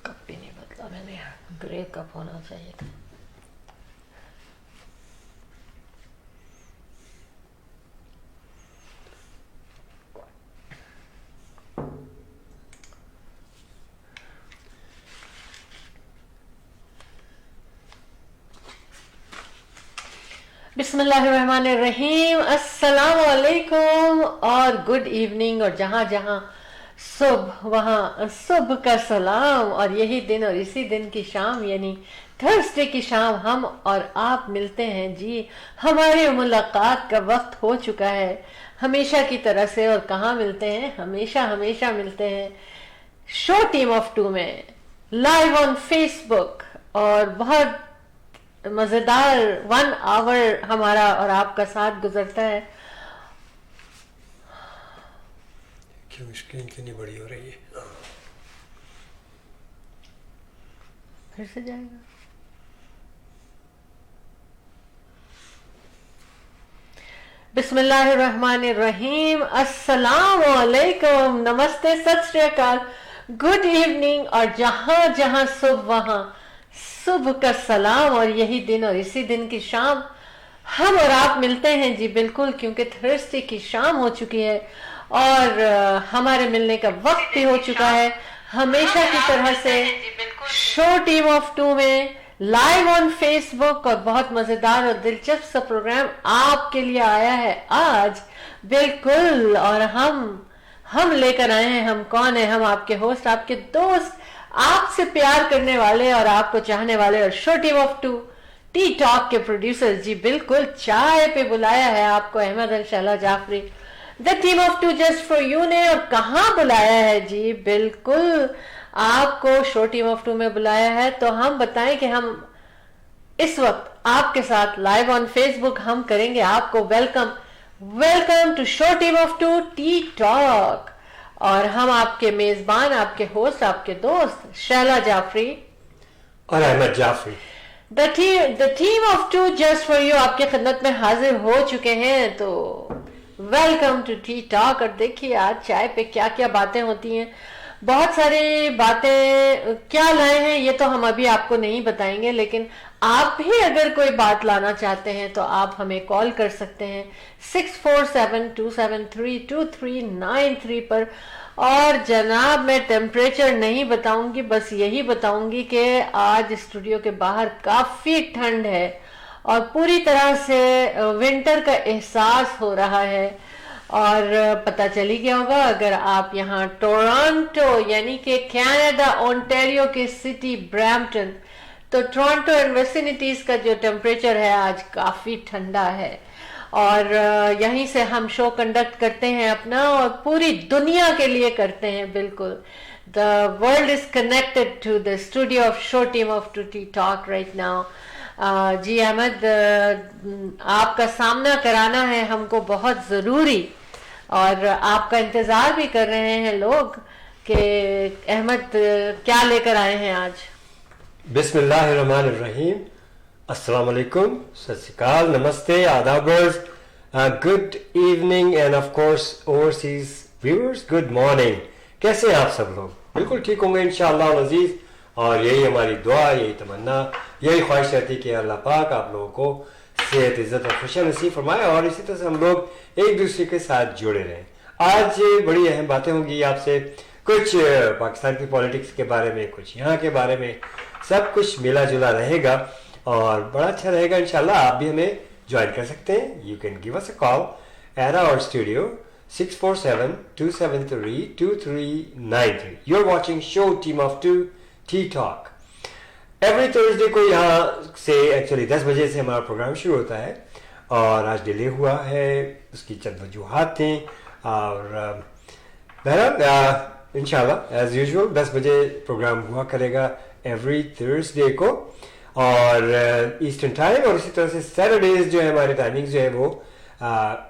Cup भी नहीं बदला मैंने, ग्रे कप होना चाहिए था. बिस्मिल्लाहिर्रहमानिर्रहीम, अस्सलाम वालेकुम और गुड इवनिंग. और जहाँ जहाँ सुबह वहाँ सुबह का सलाम. और यही दिन और इसी दिन की शाम यानी थर्सडे की शाम हम और आप मिलते हैं जी. हमारी मुलाकात का वक्त हो चुका है हमेशा की तरह से. और कहाँ मिलते हैं? हमेशा हमेशा मिलते हैं शो टीम ऑफ टू में, लाइव ऑन फेसबुक. और बहुत मजेदार 1 आवर हमारा और आपका साथ गुजरता है. क्यों स्क्रीन क्यों नहीं बड़ी हो रही है? फिर से जाएगा. बिस्मिल्लाहिर्रहमानिर्रहीम, अस्सलाम वालेकुम, नमस्ते, सत श्री अकाल, गुड इवनिंग. और जहां जहां सुबह वहां सुबह का सलाम. और यही दिन और इसी दिन की शाम हम और आप मिलते हैं जी. बिल्कुल, क्योंकि थर्सडे की शाम हो चुकी है और हमारे मिलने का वक्त भी हो चुका है हमेशा की तरह से शो टीम ऑफ टू में, लाइव ऑन फेसबुक. और बहुत मजेदार और दिलचस्प सा प्रोग्राम आपके लिए आया है आज. बिल्कुल. और हम लेकर आए हैं, हम कौन है? हम आपके होस्ट, आपके दोस्त, आपसे प्यार करने वाले और आपको चाहने वाले और show team of two tea talk के प्रोड्यूसर जी. बिल्कुल, चाय पे बुलाया है आपको Ahmad Al Shahla Jafri, the team of two just for you ने. और कहाँ बुलाया है जी? बिल्कुल, आपको शो टीम ऑफ टू में बुलाया है. तो हम बताएं कि हम इस वक्त आपके साथ लाइव ऑन फेसबुक हम करेंगे आपको welcome to show team of two tea talk. और हम आपके मेजबान, आपके होस्ट, आपके दोस्त शहला जाफरी और Ahmed Jafri, the team of two just for you आपके खिदमत में हाजिर हो चुके हैं. तो वेलकम टू टी टॉक. और देखिए आज चाय पे क्या क्या बातें होती हैं. बहुत सारी बातें क्या लाए हैं ये तो हम अभी आपको नहीं बताएंगे, लेकिन आप भी अगर कोई बात लाना चाहते हैं तो आप हमें कॉल कर सकते हैं 6472732393 पर. और जनाब, मैं टेम्परेचर नहीं बताऊंगी, बस यही बताऊंगी कि आज स्टूडियो के बाहर काफी ठंड है और पूरी तरह से विंटर का एहसास हो रहा है. और पता चली गया होगा अगर आप यहाँ टोरंटो यानी कि कनाडा ओंटारियो के सिटी ब्रैम्पटन, तो टोरंटो एंड वेसिनिटीज का जो टेम्परेचर है आज काफी ठंडा है. और यहीं से हम शो कंडक्ट करते हैं अपना और पूरी दुनिया के लिए करते हैं. बिल्कुल, the world is connected to the studio of show team of two tea talk right now. जी अहमद, आपका सामना कराना है हमको बहुत ज़रूरी, और आपका इंतज़ार भी कर रहे हैं लोग कि अहमद क्या लेकर आए हैं आज. बिस्मिल्लाहिर्रहमानिर्रहीम, अस्सलाम वालेकुम, सत श्री अकाल, नमस्ते, आदाबर्स, good evening and of course overseas viewers good morning. कैसे हैं आप सब लोग? बिल्कुल ठीक होंगे इंशाअल्लाह अजीज. और यही हमारी दुआ, यही तमन्ना, यही ख्वाहिश रहती कि अल्लाह पाक आप लोगों को सेहत, इज्जत और खुशियाँ नसीब फरमाए और इसी तरह से हम लोग एक दूसरे के साथ जुड़े रहें. आज बड़ी अहम बातें होंगी आपसे, कुछ पाकिस्तान की पॉलिटिक्स के बारे में, कुछ यहाँ के बारे में, सब कुछ मिला जुला रहेगा और बड़ा अच्छा रहेगा इंशाल्लाह. आप भी हमें ज्वाइन कर सकते हैं. You can give us a call at our studio 647-273-2393. You are watching show team of two tea talk. Every Thursday को यहाँ से एक्चुअली 10 बजे से हमारा प्रोग्राम शुरू होता है और आज डिले हुआ है, उसकी चंद वजूहात थी. और बहरहाल इंशाल्लाह एज यूजुअल 10 बजे प्रोग्राम हुआ करेगा एवरी थर्सडे को और ईस्टर्न टाइम. और इसी तरह से सैटरडेज जो है हमारे टाइमिंग जो है वो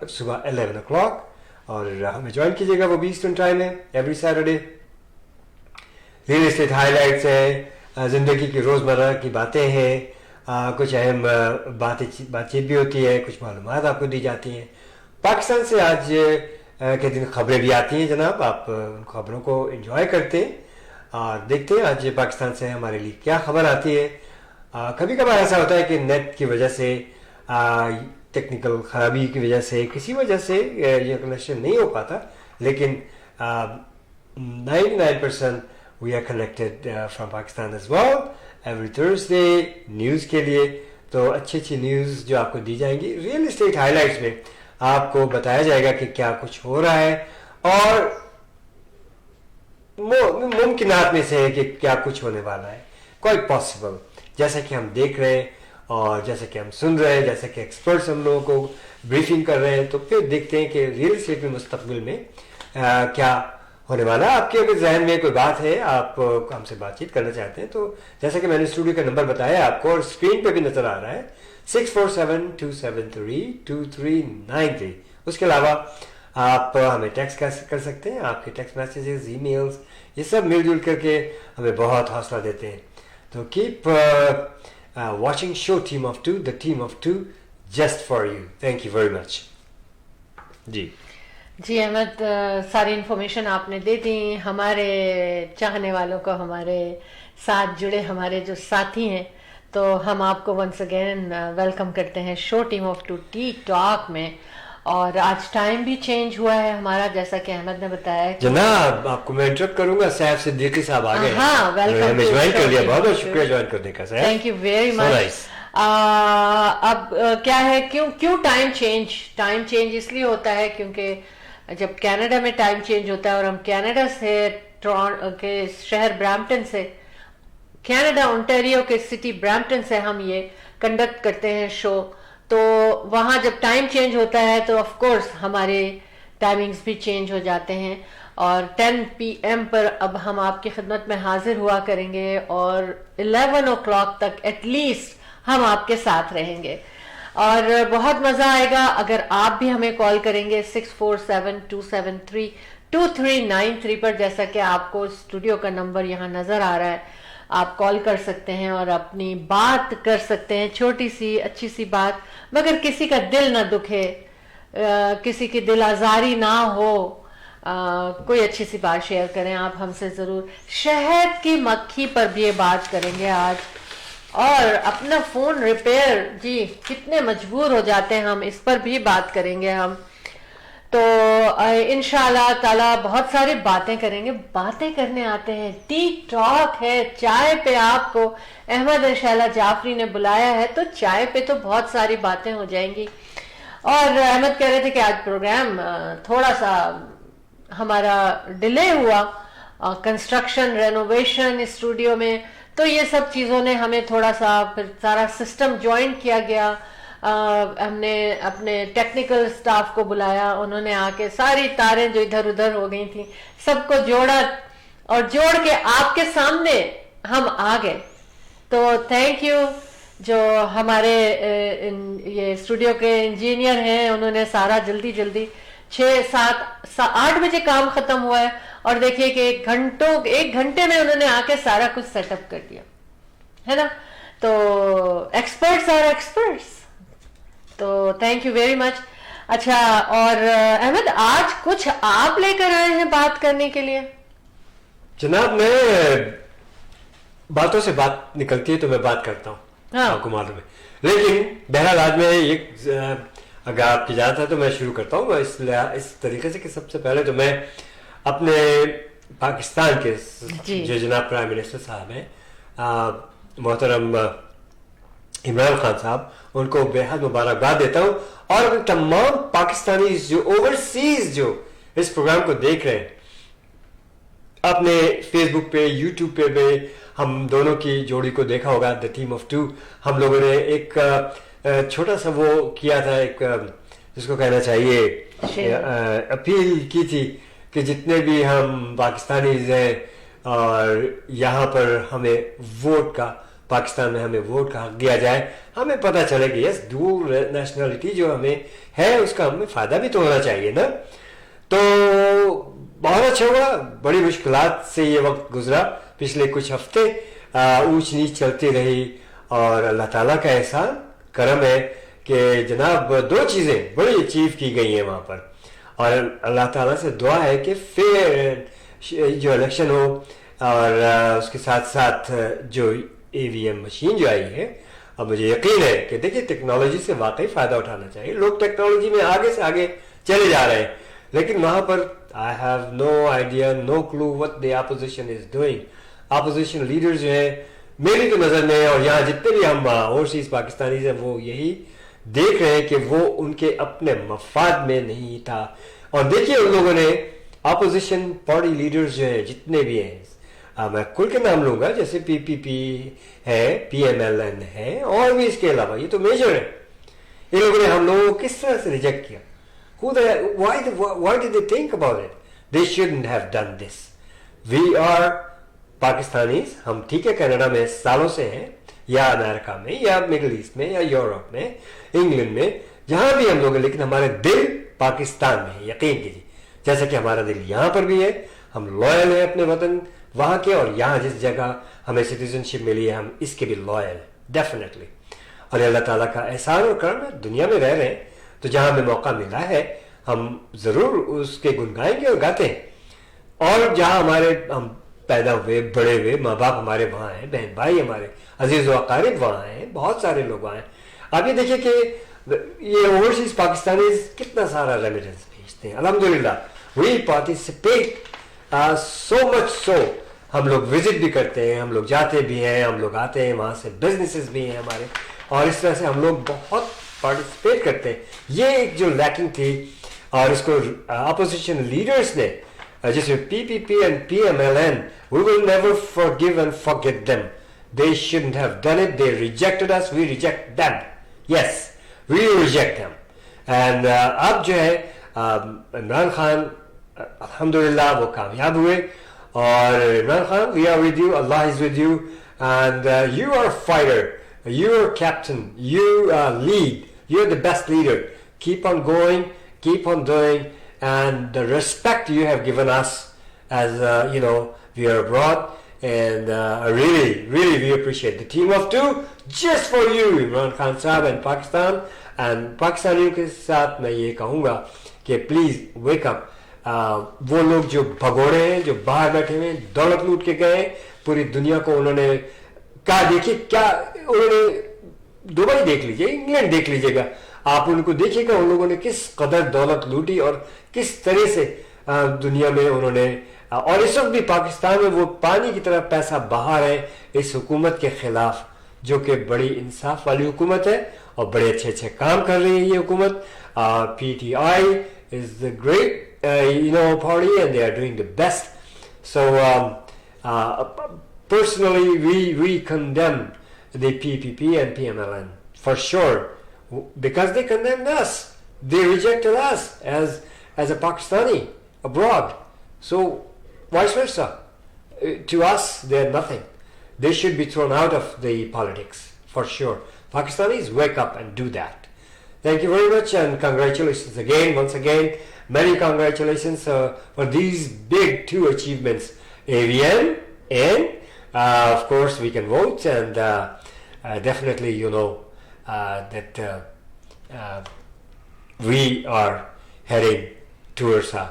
सुबह 11 o'clock. और हमें ज्वाइन कीजिएगा, वो भी ईस्टर्न टाइम है every Saturday. Real estate highlights हैं, ज़िंदगी की रोज़मर्रा की बातें हैं, कुछ अहम बातचीत भी होती है, कुछ मालूमात आपको दी जाती हैं. पाकिस्तान से आज के दिन खबरें भी आती हैं जनाब, आप उन खबरों को एंजॉय करते हैं. اور دیکھتے ہیں آج پاکستان سے ہمارے لیے کیا خبر آتی ہے. کبھی کبھار ایسا ہوتا ہے کہ نیٹ کی وجہ سے, ٹیکنیکل خرابی کی وجہ سے, کسی وجہ سے یہ کنیکشن نہیں ہو پاتا, لیکن 99% we are connected from Pakistan as well every Thursday news کے لیے. تو اچھی اچھی نیوز جو آپ کو دی جائیں گی, ریئل اسٹیٹ ہائی لائٹس میں آپ کو بتایا جائے گا کہ کیا کچھ ہو رہا ہے, اور ممکنات میں سے ہے کہ کیا کچھ ہونے والا ہے, کوئی پاسبل, جیسا کہ ہم دیکھ رہے ہیں اور جیسا کہ ہم سن رہے ہیں, جیسا کہ ایکسپرٹس ہم لوگوں کو بریفنگ کر رہے ہیں. تو پھر دیکھتے ہیں کہ ریئل اسٹیٹ میں مستقبل میں کیا ہونے والا ہے. آپ کے اگر ذہن میں کوئی بات ہے, آپ ہم سے بات چیت کرنا چاہتے ہیں, تو جیسا کہ میں نے اسٹوڈیو کا نمبر بتایا آپ کو اور اسکرین پہ بھی نظر آ رہا ہے 647-273-2393. اس کے علاوہ آپ ہمیں ٹیکسٹ کر سکتے ہیں. آپ کے ٹیکسٹ میسیجز, ای میلز, یہ سب مل جل کر کے ہمیں بہت حوصلہ دیتے ہیں. تو keep watching show team of two, the team of two, just for you. Thank you very much. جی احمد, ساری انفارمیشن آپ نے دے دی. ہمارے چاہنے والوں کو, ہمارے ساتھ جڑے ہمارے جو ساتھی ہیں, تو ہم آپ کو ونس اگین ویلکم کرتے ہیں شو team of to T talk میں. اور آج ٹائم بھی چینج ہوا ہے ہمارا, جیسا کہ احمد نے بتایا. جناب آپ کو میں انٹرپٹ کروں گا, صاحب صدیقی صاحب آ گئے. ہاں, ویلکم. جوائن کر لیا, بہت بہت شکریہ جوائن کرنے کا. تھینک یو ویری مچ. اب کیا ہے, کیوں ٹائم چینج اس لیے ہوتا ہے کیونکہ جب کینیڈا میں ٹائم چینج ہوتا ہے, اور ہم کینیڈا سے کے شہر برامپٹن سے, کینیڈا اونٹاریو کے سٹی برامپٹن سے ہم یہ کنڈکٹ کرتے ہیں شو. تو وہاں جب ٹائم چینج ہوتا ہے تو آف کورس ہمارے ٹائمنگز بھی چینج ہو جاتے ہیں. اور 10 PM پر اب ہم آپ کی خدمت میں حاضر ہوا کریں گے, اور 11 o'clock تک ایٹ لیسٹ ہم آپ کے ساتھ رہیں گے, اور بہت مزہ آئے گا. اگر آپ بھی ہمیں کال کریں گے 647-273-2393 پر, جیسا کہ آپ کو اسٹوڈیو کا نمبر یہاں نظر آ رہا ہے, آپ کال کر سکتے ہیں اور اپنی بات کر سکتے ہیں, چھوٹی سی اچھی سی بات, مگر کسی کا دل نہ دکھے, کسی کی دل آزاری نہ ہو, کوئی اچھی سی بات شیئر کریں آپ ہم سے ضرور. شہد کی مکھی پر بھی یہ بات کریں گے آج, اور اپنا فون ریپیئر, جی کتنے مجبور ہو جاتے ہیں ہم, اس پر بھی بات کریں گے ہم. تو انشاءاللہ تعالی بہت ساری باتیں کریں گے. باتیں کرنے آتے ہیں, ٹی ٹاک ہے, چائے پہ آپ کو احمد شیلا جعفری نے بلایا ہے, تو چائے پہ تو بہت ساری باتیں ہو جائیں گی. اور احمد کہہ رہے تھے کہ آج پروگرام تھوڑا سا ہمارا ڈیلے ہوا, کنسٹرکشن رینوویشن اسٹوڈیو میں, تو یہ سب چیزوں نے ہمیں تھوڑا سا پھر سارا سسٹم جوائن کیا گیا. ہم نے اپنے ٹیکنیکل سٹاف کو بلایا, انہوں نے آ کے ساری تاریں جو ادھر ادھر ہو گئی تھیں سب کو جوڑا, اور جوڑ کے آپ کے سامنے ہم آ گئے. تو تھینک یو جو ہمارے یہ اسٹوڈیو کے انجینئر ہیں, انہوں نے سارا جلدی 6-7-8 بجے کام ختم ہوا ہے, اور دیکھیے کہ 1 گھنٹے میں انہوں نے آ کے سارا کچھ سیٹ اپ کر دیا ہے نا. تو ایکسپرٹس اور ایکسپرٹس, تو تھینک یو ویری مچ. اچھا, اور احمد آج کچھ آپ لے کر آئے ہیں بات کرنے کے لیے؟ جناب میں باتوں سے بات نکلتی ہے تو میں بات کرتا ہوں, آپ کو معلوم ہے. لیکن بہرحال آج میں ایک, اگر آپ کی اجازت ہے تو میں شروع کرتا ہوں اس طریقے سے کہ سب سے پہلے تو میں اپنے پاکستان کے جو جناب پرائم منسٹر صاحب ہیں محترم عمران خان صاحب, ان کو بے حد مبارکباد دیتا ہوں, اور تمام پاکستانی جو اوورسیز جو اس پروگرام کو دیکھ رہے ہیں, آپ نے فیس بک پہ, یوٹیوب پہ بھی ہم دونوں کی جوڑی کو دیکھا ہوگا, دا ٹیم آف ٹو. ہم لوگوں نے ایک چھوٹا سا وہ کیا تھا, ایک جس کو کہنا چاہیے اپیل کی تھی کہ جتنے بھی ہم پاکستانیز ہیں اور یہاں پر ہمیں ووٹ کا, پاکستان میں ہمیں ووٹ کا حق دیا جائے. ہمیں پتہ چلے کہ یس ڈوئل نیشنلٹی جو ہمیں ہے اس کا ہمیں فائدہ بھی تو ہونا چاہیے نا. تو بہت اچھا ہوا, بڑی مشکلات سے یہ وقت گزرا پچھلے کچھ ہفتے, اونچ نیچ چلتی رہی, اور اللہ تعالیٰ کا احسان کرم ہے کہ جناب 2 چیزیں بڑی اچیو کی گئی ہیں وہاں پر, اور اللہ تعالیٰ سے دعا ہے کہ فیئر جو الیکشن ہو, اور اس کے ساتھ ساتھ جو AVM مشین جو آئی ہے, اب مجھے یقین ہے کہ دیکھیے ٹیکنالوجی سے واقعی فائدہ اٹھانا چاہیے. لوگ ٹیکنالوجی میں آگے سے آگے چلے جا رہے ہیں, لیکن وہاں پر I have no idea, no clue what the opposition is doing. Opposition leader جو ہیں میری تو نظر میں, اور یہاں جتنے بھی ہم اوورسیز پاکستانیز ہیں, وہ یہی دیکھ رہے ہیں کہ وہ ان کے اپنے مفاد میں نہیں تھا. اور دیکھیے ان لوگوں نے اپوزیشن پارٹی لیڈرز جو ہیں جتنے بھی ہیں, میں کھل کے نام لوں گا, جیسے PPP ہے, PMLN ہے, اور بھی اس کے علاوہ یہ تو میجر ہے, ان لوگوں نے ہم لوگوں کو کس طرح سے ریجیکٹ کیا. Why did they think about it? They shouldn't have done this. We are Pakistanis, ہم ٹھیک ہے کینیڈا میں سالوں سے ہیں, یا امریکہ میں, یا مڈل ایسٹ میں, یا یورپ میں, انگلینڈ میں, جہاں بھی ہم لوگ ہیں, لیکن ہمارے دل پاکستان میں ہے, یقین کیجیے. جیسا کہ ہمارا دل یہاں پر بھی ہے, ہم لوئل ہیں اپنے وطن وہاں کے, اور یہاں جس جگہ ہمیں سٹیزن شپ ملی ہے ہم اس کے بھی لوئل ہیں ڈیفینیٹلی. اور اللہ تعالیٰ کا احسان اور کرم ہے, دنیا میں رہ رہے ہیں تو جہاں ہمیں موقع ملا ہے ہم ضرور اس کے گنگائیں گے اور گاتے ہیں. اور جہاں ہم پیدا ہوئے, بڑے ہوئے, ماں باپ ہمارے وہاں ہیں, بہن بھائی ہمارے عزیز و اقارب وہاں ہیں, بہت سارے لوگ وہاں ہیں. آپ یہ دیکھیے کہ یہ اوورسیز پاکستانیز کتنا سارا ریمیڈنس بھیجتے ہیں. الحمدللہ وی پارٹیسپیٹ سو مچ سو, ہم لوگ وزٹ بھی کرتے ہیں, ہم لوگ جاتے بھی ہیں, ہم لوگ آتے ہیں, وہاں سے بزنسز بھی ہیں ہمارے, اور اس طرح سے ہم لوگ بہت پارٹیسپیٹ کرتے ہیں. یہ ایک جو لیکنگ تھی, اور اس کو اپوزیشن لیڈرز نے, جس میں PPP and PMLN, we will never forgive and forget them. They shouldn't have done it. They rejected us. We reject them. Yes, we reject them. And اب جو ہے عمران خان الحمدللہ وہ کامیاب ہوئے, اور Imran Khan, we are with you, Allah is with you, and you are a fighter, you are captain, you lead, you are the best leader. Keep on going, keep on doing, and the respect you have given us as we are abroad, and really we appreciate the team of two just for you, Imran Khan Sahab, and Pakistan. And پاکستانیوں کے ساتھ میں یہ کہوں گا کہ please wake up. وہ لوگ جو بھگوڑے ہیں, جو باہر بیٹھے ہوئے ہیں, دولت لوٹ کے گئے, پوری دنیا کو انہوں نے کہا, دیکھیے کیا انہوں نے, دبئی دیکھ لیجیے, انگلینڈ دیکھ لیجیے گا, آپ ان کو دیکھیے گا ان لوگوں نے کس قدر دولت لوٹی اور کس طرح سے دنیا میں انہوں نے. اور اس وقت بھی پاکستان میں وہ پانی کی طرح پیسہ بہا رہے اس حکومت کے خلاف, جو کہ بڑی انصاف والی حکومت ہے اور بڑے اچھے اچھے کام کر رہی ہے یہ حکومت. PTI is the great party, and they are doing the best. So personally we condemn the PPP and PMLN for sure, because they condemned us, they rejected us as a Pakistani abroad. So vice versa, to us they are nothing. They should be thrown out of the politics for sure. Pakistanis, wake up and do that. Thank you very much, and congratulations again, once again, many congratulations for these big two achievements, AVM, and of course we can vote, and definitely that we are heading towards a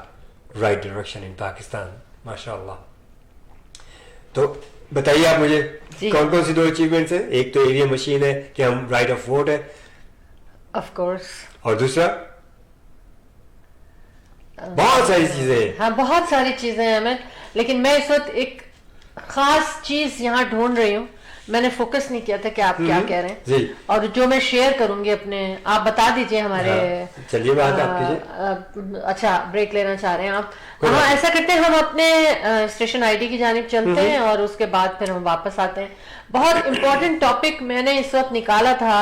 right direction in Pakistan, mashallah. تو بتائیے آپ مجھے کون کون سی دو achievements ہیں. ایک تو ایویم machine ہے کہ ہم رائٹ آف ووٹ ہے, آف کورس, اور دوسرا بہت ساری چیزیں ہیں. ہاں بہت ساری چیزیں ہیں ہمیں, لیکن میں اس وقت ایک خاص چیز یہاں ڈھونڈ رہی ہوں. میں نے فوکس نہیں کیا تھا کہ آپ کیا کہہ رہے ہیں جی, اور جو میں شیئر کروں گی اپنے, آپ بتا دیجئے ہمارے. چلیے بات آپ کیجیے. اچھا بریک لینا چاہ رہے ہیں آپ؟ ہاں ایسا کرتے ہیں, ہم اپنے اسٹیشن آئی ڈی کی جانب چلتے ہیں اور اس کے بعد پھر ہم واپس آتے ہیں. بہت امپورٹنٹ ٹاپک میں نے اس وقت نکالا تھا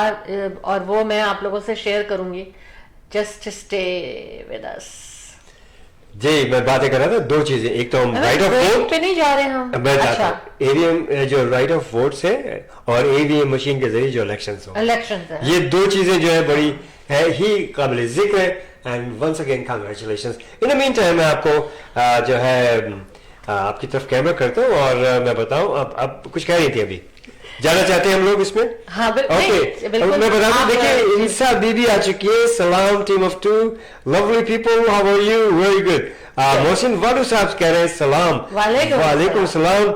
اور وہ میں آپ لوگوں سے شیئر کروں گی. Just stay with us. جی میں باتیں کر رہا تھا دو چیزیں. ایک تو ہم رائٹ آف ووٹ پہ نہیں جا رہے ہم, میں ایویم جو رائٹ آف ووٹس ہے اور AVM مشین کے ذریعے جو الیکشنز ہوں, یہ دو چیزیں جو ہے بڑی ہے ہی قابل ذکر ہے. And once again congratulations. In the meantime میں آپ کو جو ہے آپ کی طرف کیمرہ کرتا ہوں اور میں بتاؤں اب کچھ کہہ رہی تھی ابھی. जाना चाहते हैं हम लोग इसमें? हाँ ओके, बिल्कुल। मैं बता दूं, देखिए इंसा बीबी आ चुकी है. सलाम team of two, lovely people, how are you? Very good. Mohsin Wadu साहब कह रहे हैं सलाम. वालेकुम सलाम.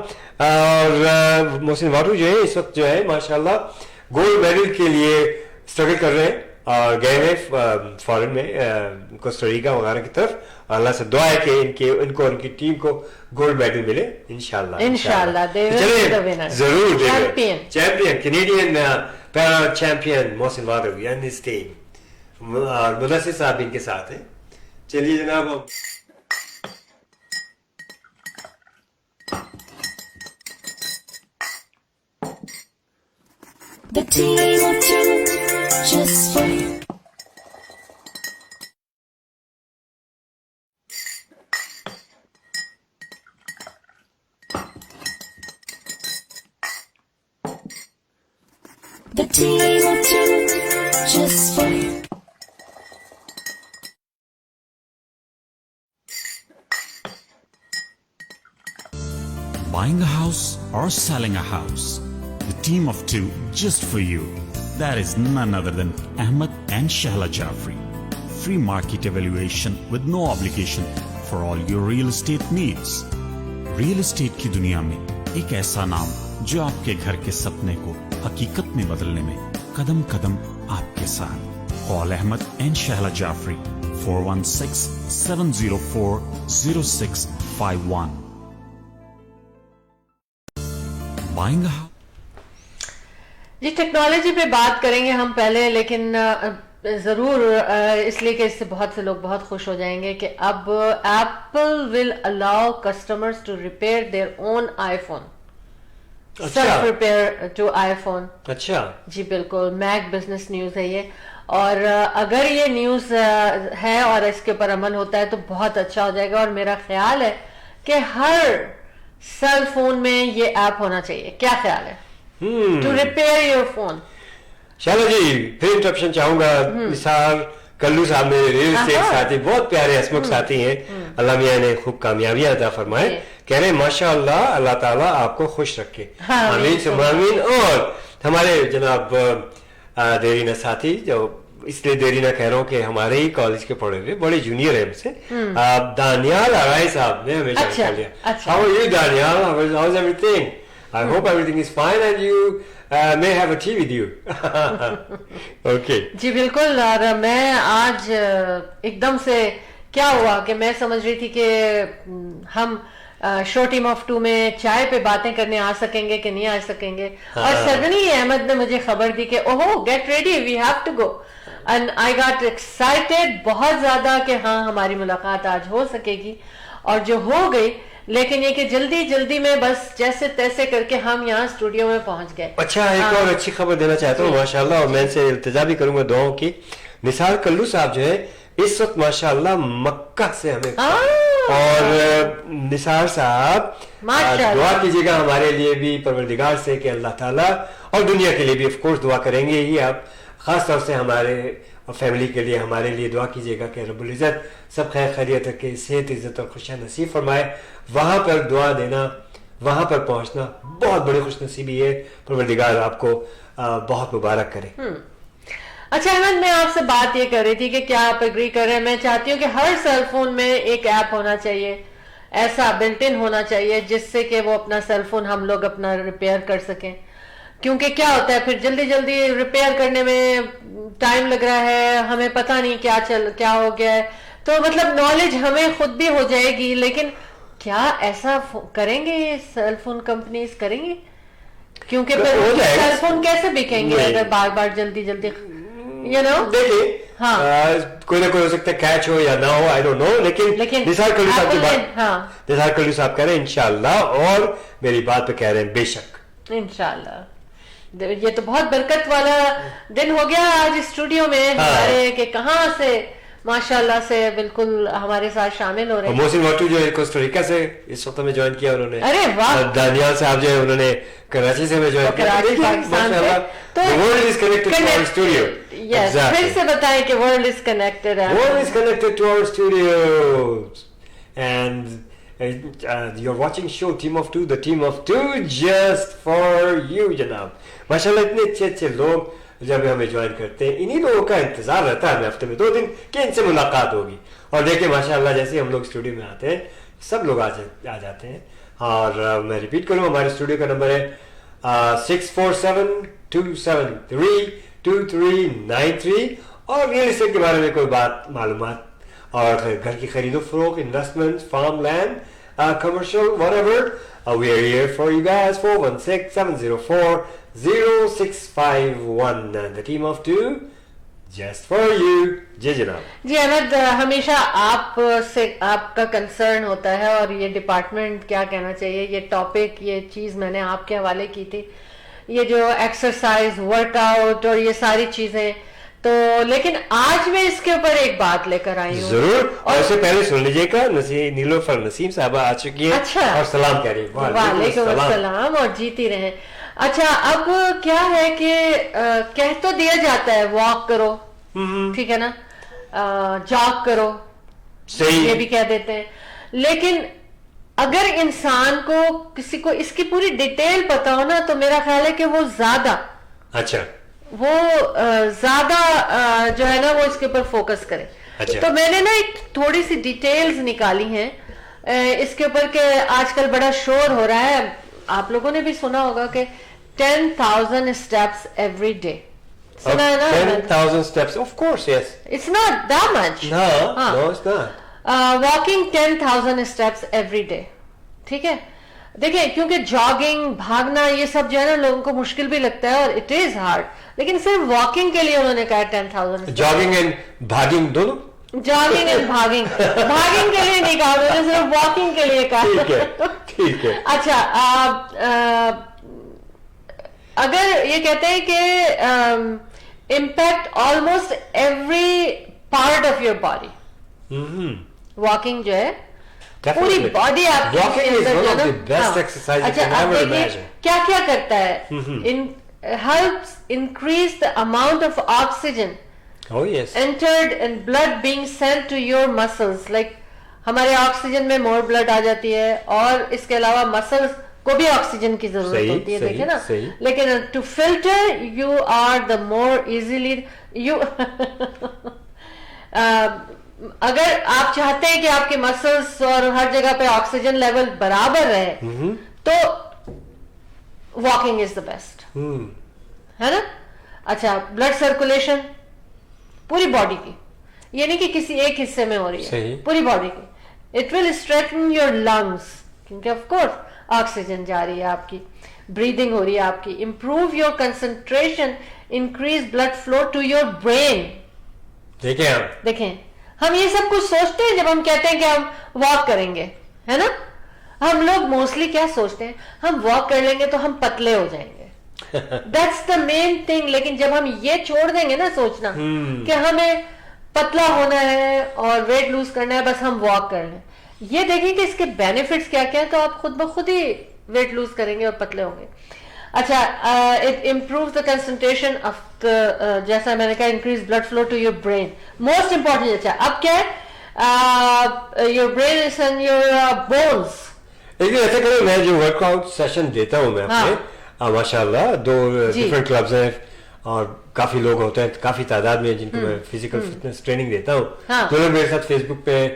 और मोहसिन वाडू जो है इस वक्त जो है माशाल्लाह गोल्ड मेडल के लिए स्ट्रगल कर रहे हैं और गए हैं फॉरेन में कोस्टारिका वगैरह की तरफ. अल्लाह से दुआ है कि इनको उनकी टीम को गोल्ड मेडल मिले इंशाल्लाह. चलिए जरूर champion Canadian para champion Mohsin वाडू and his team और मुदस्सिर साहब इनके साथ हैं. चलिए जनाब. The team of two, just for you. The team of two, just for you. Buying a house or selling a house? The team of two just for you. That is none other than Ahmed and Shahla Jafri. Free market evaluation with no obligation for all your real estate needs. Real estate की दुनिया में एक ऐसा नाम जो आपके घर के सपने को हकीकत में बदलने में कदम कदम आपके साथ. Call Ahmed and Shahla Jafri 416-704-0651. Buying a house. जी टेक्नोलॉजी पे बात करेंगे हम पहले, लेकिन ज़रूर इसलिए कि इससे बहुत से लोग बहुत खुश हो जाएंगे कि अब Apple will allow customers to repair their own iPhone. Self repair to iPhone. अच्छा जी बिल्कुल. मैक बिजनेस न्यूज़ है ये, और अगर ये न्यूज़ है और इसके ऊपर अमल होता है तो बहुत अच्छा हो जाएगा. और मेरा ख्याल है कि हर सेल फोन में ये ऐप होना चाहिए. क्या ख्याल है? To repair your phone. शाला जी फिर इंटरप्शन चाहूंगा. निसार कल्लू साहब मेरे रियल एस्टेट साथी, बहुत प्यारे हसमुख साथी हैं. अल्लाह मियां ने खूब कामयाबियां अता फरमाए. कह रहे हैं माशाअल्लाह अल्लाह ताला आपको खुश रखे. आमीन सुम्मा आमीन. और हमारे जनाब देरीना साथी, जो इसलिए देरीना कह रहा हूँ कि हमारे ही कॉलेज के पढ़े हुए बड़े जूनियर है हमसे, दानियाल आराई साहब ने हमें जान कर लिया. How are you Daniyal? How is everything? I hope everything is fine and you may have a tea with you. Okay. जी बिल्कुल. और मैं आज एकदम से क्या हुआ कि मैं समझ रही थी कि हम शो टीम ऑफ टू में चाय पे बातें करने आ सकेंगे कि नहीं आ सकेंगे. और सडनली अहमद ने मुझे खबर दी कि ओहो get ready we have to go. And I got excited बहुत ज्यादा कि हाँ हमारी मुलाकात आज हो सकेगी, और जो हो गई. लेकिन ये कि जल्दी जल्दी में बस जैसे तैसे करके हम यहाँ स्टूडियो में पहुंच गए. अच्छा एक और अच्छी खबर देना चाहता हूँ माशाल्लाह, और मैं इनसे इल्तिजा भी करूंगा दुआओं की. निसार कल्लू साहब जो है इस वक्त माशाल्लाह मक्का से हमें, और निसार साहब दुआ कीजिएगा हमारे लिए भी परवरदिगार से कि अल्लाह ताला, और दुनिया के लिए भी ऑफ कोर्स दुआ करेंगे ही आप, खास तौर से हमारे फैमिली के लिए हमारे लिए दुआ कीजिएगा कि रब्बुल इज़्ज़त सब खैर खैरियत रखे, सेहत इज़्ज़त और खुशियाँ नसीब फरमाए. वहाँ पर दुआ देना, वहाँ पर पहुँचना बहुत बड़ी खुशनसीबी है. परवरदिगार आपको बहुत मुबारक करे. अच्छा अहमद, मैं आपसे बात ये कर रही थी कि क्या आप एग्री कर रहे हैं? मैं चाहती हूँ कि हर सेल फोन में एक ऐप होना चाहिए, ऐसा बिल्ट इन होना चाहिए जिससे कि वो अपना सेल फोन हम लोग अपना रिपेयर कर सकें. क्योंकि क्या होता है फिर जल्दी जल्दी रिपेयर करने में टाइम लग रहा है, हमें पता नहीं क्या हो गया है. तो मतलब नॉलेज हमें खुद भी हो जाएगी, लेकिन क्या ऐसा करेंगे ये सेल फोन कंपनीज करेंगे? क्योंकि फिर सेल फोन कैसे बिकेंगे अगर बार बार जल्दी जल्दी देखिए. हाँ कोई ना कोई हो सकता है कैच हो या ना हो, आई डोंट नो. लेकिन निसार कल्लू साहब की बात, निसार कल्लू साहब कह रहे हैं इंशाल्लाह, और मेरी बात पे कह रहे हैं बेशक इंशाल्लाह. ये तो बहुत बरकत वाला दिन हो गया आज स्टूडियो में हमारे, कि कहाँ से माशाल्लाह से बिल्कुल हमारे साथ शामिल हो रहे हैं. मोहसिन वाटू जो है कोस्टारिका से इस वक्त में ज्वाइन किया उन्होंने. अरे वाह. दानियाल साहब जो है उन्होंने कराची से में ज्वाइन किया. तो world is connected to our studio. Yes, फिर से बताएं कि वर्ल्ड इज कनेक्टेड है. World is connected to our studios, and You're watching show Team of Two, the Team of Two just for you जनाब. माशाल्लाह इतने अच्छे लोग जब हमें ज्वाइन करते हैं, इन्हीं लोगों का इंतजार रहता है हमें हफ्ते में 2 दिन कि इनसे मुलाकात होगी. और देखिए माशाल्लाह जैसे हम लोग स्टूडियो में आते हैं सब लोग आ जाते हैं. और मैं रिपीट करूँ, हमारे स्टूडियो का नंबर है 647-273-2393. और रियल एस्टेट के बारे में कोई बात मालूमात और घर की खरीदो फरोख्त, investment, farm land, commercial, whatever, we are here for you guys. 416-704-0651. The Team of Two just for you. जी जनाब. जी अहमद, हमेशा आपका कंसर्न होता है और ये डिपार्टमेंट क्या कहना चाहिए, ये टॉपिक, ये चीज मैंने आपके हवाले की थी, ये जो एक्सरसाइज, वर्कआउट और ये सारी चीजें. तो लेकिन आज मैं इसके ऊपर एक बात लेकर आई हूँ. जरूर. और इससे पहले सुन लीजिएगा, नीलोफर नसीम साहबा आ चुकी है. अच्छा. और सलाम कह रही है. वालेकुम अस्सलाम और जीती रहे. अच्छा, अब क्या है कि कह तो दिया जाता है वॉक करो, ठीक है ना, जॉग करो, सही, ये भी कह देते हैं. लेकिन अगर इंसान को किसी को इसकी पूरी डिटेल पता हो ना, तो मेरा ख्याल है कि वो ज्यादा जो है ना वो इसके ऊपर फोकस करे. अच्छा. तो मैंने ना एक थोड़ी सी डिटेल्स निकाली हैं इसके ऊपर के आजकल बड़ा शोर हो रहा है. आप लोगों ने भी सुना होगा कि 10,000 steps every day. सुना है ना? 10,000 steps, of course, yes. It's not that much. No, it's not. Walking 10,000 steps every day. ठीक है. देखिए, क्योंकि जॉगिंग, भागना, ये सब जो है ना लोगों को मुश्किल भी लगता है और इट इज हार्ड, लेकिन सिर्फ वॉकिंग के लिए उन्होंने कहा 10,000. जॉगिंग एंड भागिंग दोनों. जॉगिंग एंड भागिंग के लिए नहीं कहा उन्होंने, सिर्फ वॉकिंग के लिए कहा. ठीक है. अच्छा, अगर ये कहते हैं कि impact almost every part of your body, walking जो है पूरी बॉडी आपकी. अच्छा, अब देखिए क्या क्या करता है. helps increase the amount of oxygen entered and blood being sent to your muscles. Like हमारे ऑक्सीजन में मोर ब्लड आ जाती है और इसके अलावा मसल्स को भी ऑक्सीजन की जरूरत होती है. देखे ना. लेकिन to filter you are the more easily you अगर आप चाहते हैं कि आपके मसल्स और हर जगह पे ऑक्सीजन लेवल बराबर रहे, तो वॉकिंग इज द बेस्ट, है ना. अच्छा, ब्लड सर्कुलेशन पूरी बॉडी की, ये नहीं कि किसी एक हिस्से में हो रही है, पूरी बॉडी की. It will strengthen your lungs, क्योंकि ऑफ कोर्स ऑक्सीजन जा रही है आपकी, ब्रीदिंग हो रही है आपकी. Improve your concentration, increase blood flow to your brain. देखें हम ये सब कुछ सोचते हैं जब हम कहते हैं कि हम वॉक करेंगे, है ना. हम लोग मोस्टली क्या सोचते हैं, हम वॉक कर लेंगे तो हम पतले हो जाएंगे. That's the main thing. लेकिन जब हम ये छोड़ देंगे ना सोचना कि हमें पतला होना है और वेट लूज करना है, बस हम वॉक कर लें, ये देखिए कि इसके बेनिफिट्स क्या क्या है, तो आप खुद ब खुद ही वेट लूज करेंगे और पतले होंगे. अच्छा, it improves the concentration of the, जैसा मैंने कहा, increase blood flow to your brain, most important. अच्छा, अब क्या है, your brain and your bones. लेकिन ऐसा करो, मैं जो वर्कआउट सेशन देता हूँ मैं अपने, माशाल्लाह 2 डिफरेंट क्लब्स हैं और काफी लोग होते हैं, काफी तादाद में, जिनको मैं फिजिकल फिटनेस ट्रेनिंग देता हूँ. तो लोग मेरे साथ फेसबुक पे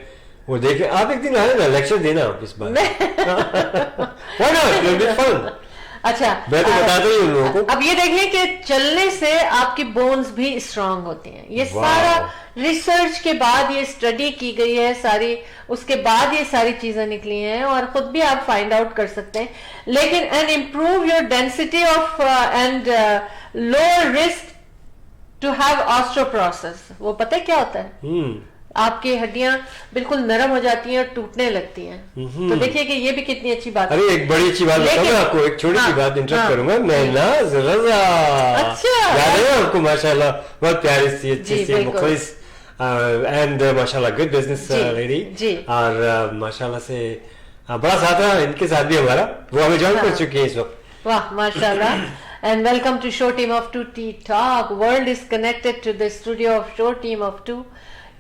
वो देखे, आप एक दिन आए ना, लेक्चर देना इस बार. Why not? It'll be fun. अच्छा, मैं तो बताता ही उन लोगों को. अब ये देखिए कि चलने से आपकी बोन्स भी स्ट्रांग होती हैं. ये सारा रिसर्च के बाद ये स्टडी की गई है सारी, उसके बाद ये सारी चीजें निकली हैं और खुद भी आप फाइंड आउट कर सकते हैं. लेकिन and improve your density of and lower risk to have osteoporosis. वो पता है क्या होता है, आपकी हड्डियां बिल्कुल नरम हो जाती हैं और टूटने लगती हैं. तो देखिए कि ये भी कितनी अच्छी बात है. अरे एक बड़ी अच्छी बात बताऊंगा आपको, एक छोटी सी बात इंटरेस्ट करूंगा मैं ना. अच्छा, याद है आपको? माशाल्लाह बहुत प्यारी सी, अच्छी सी, मुखलिस एंड माशाल्लाह गुड बिजनेस लेडी. और माशाल्लाह से बड़ा साथ रहा इनके साथ भी हमारा, वो हमें ज्वाइन कर चुकी है इस वक्त. वाह माशाल्लाह. And welcome to Show Team of Two Tea Talk. World is connected to the studio of Show Team of Two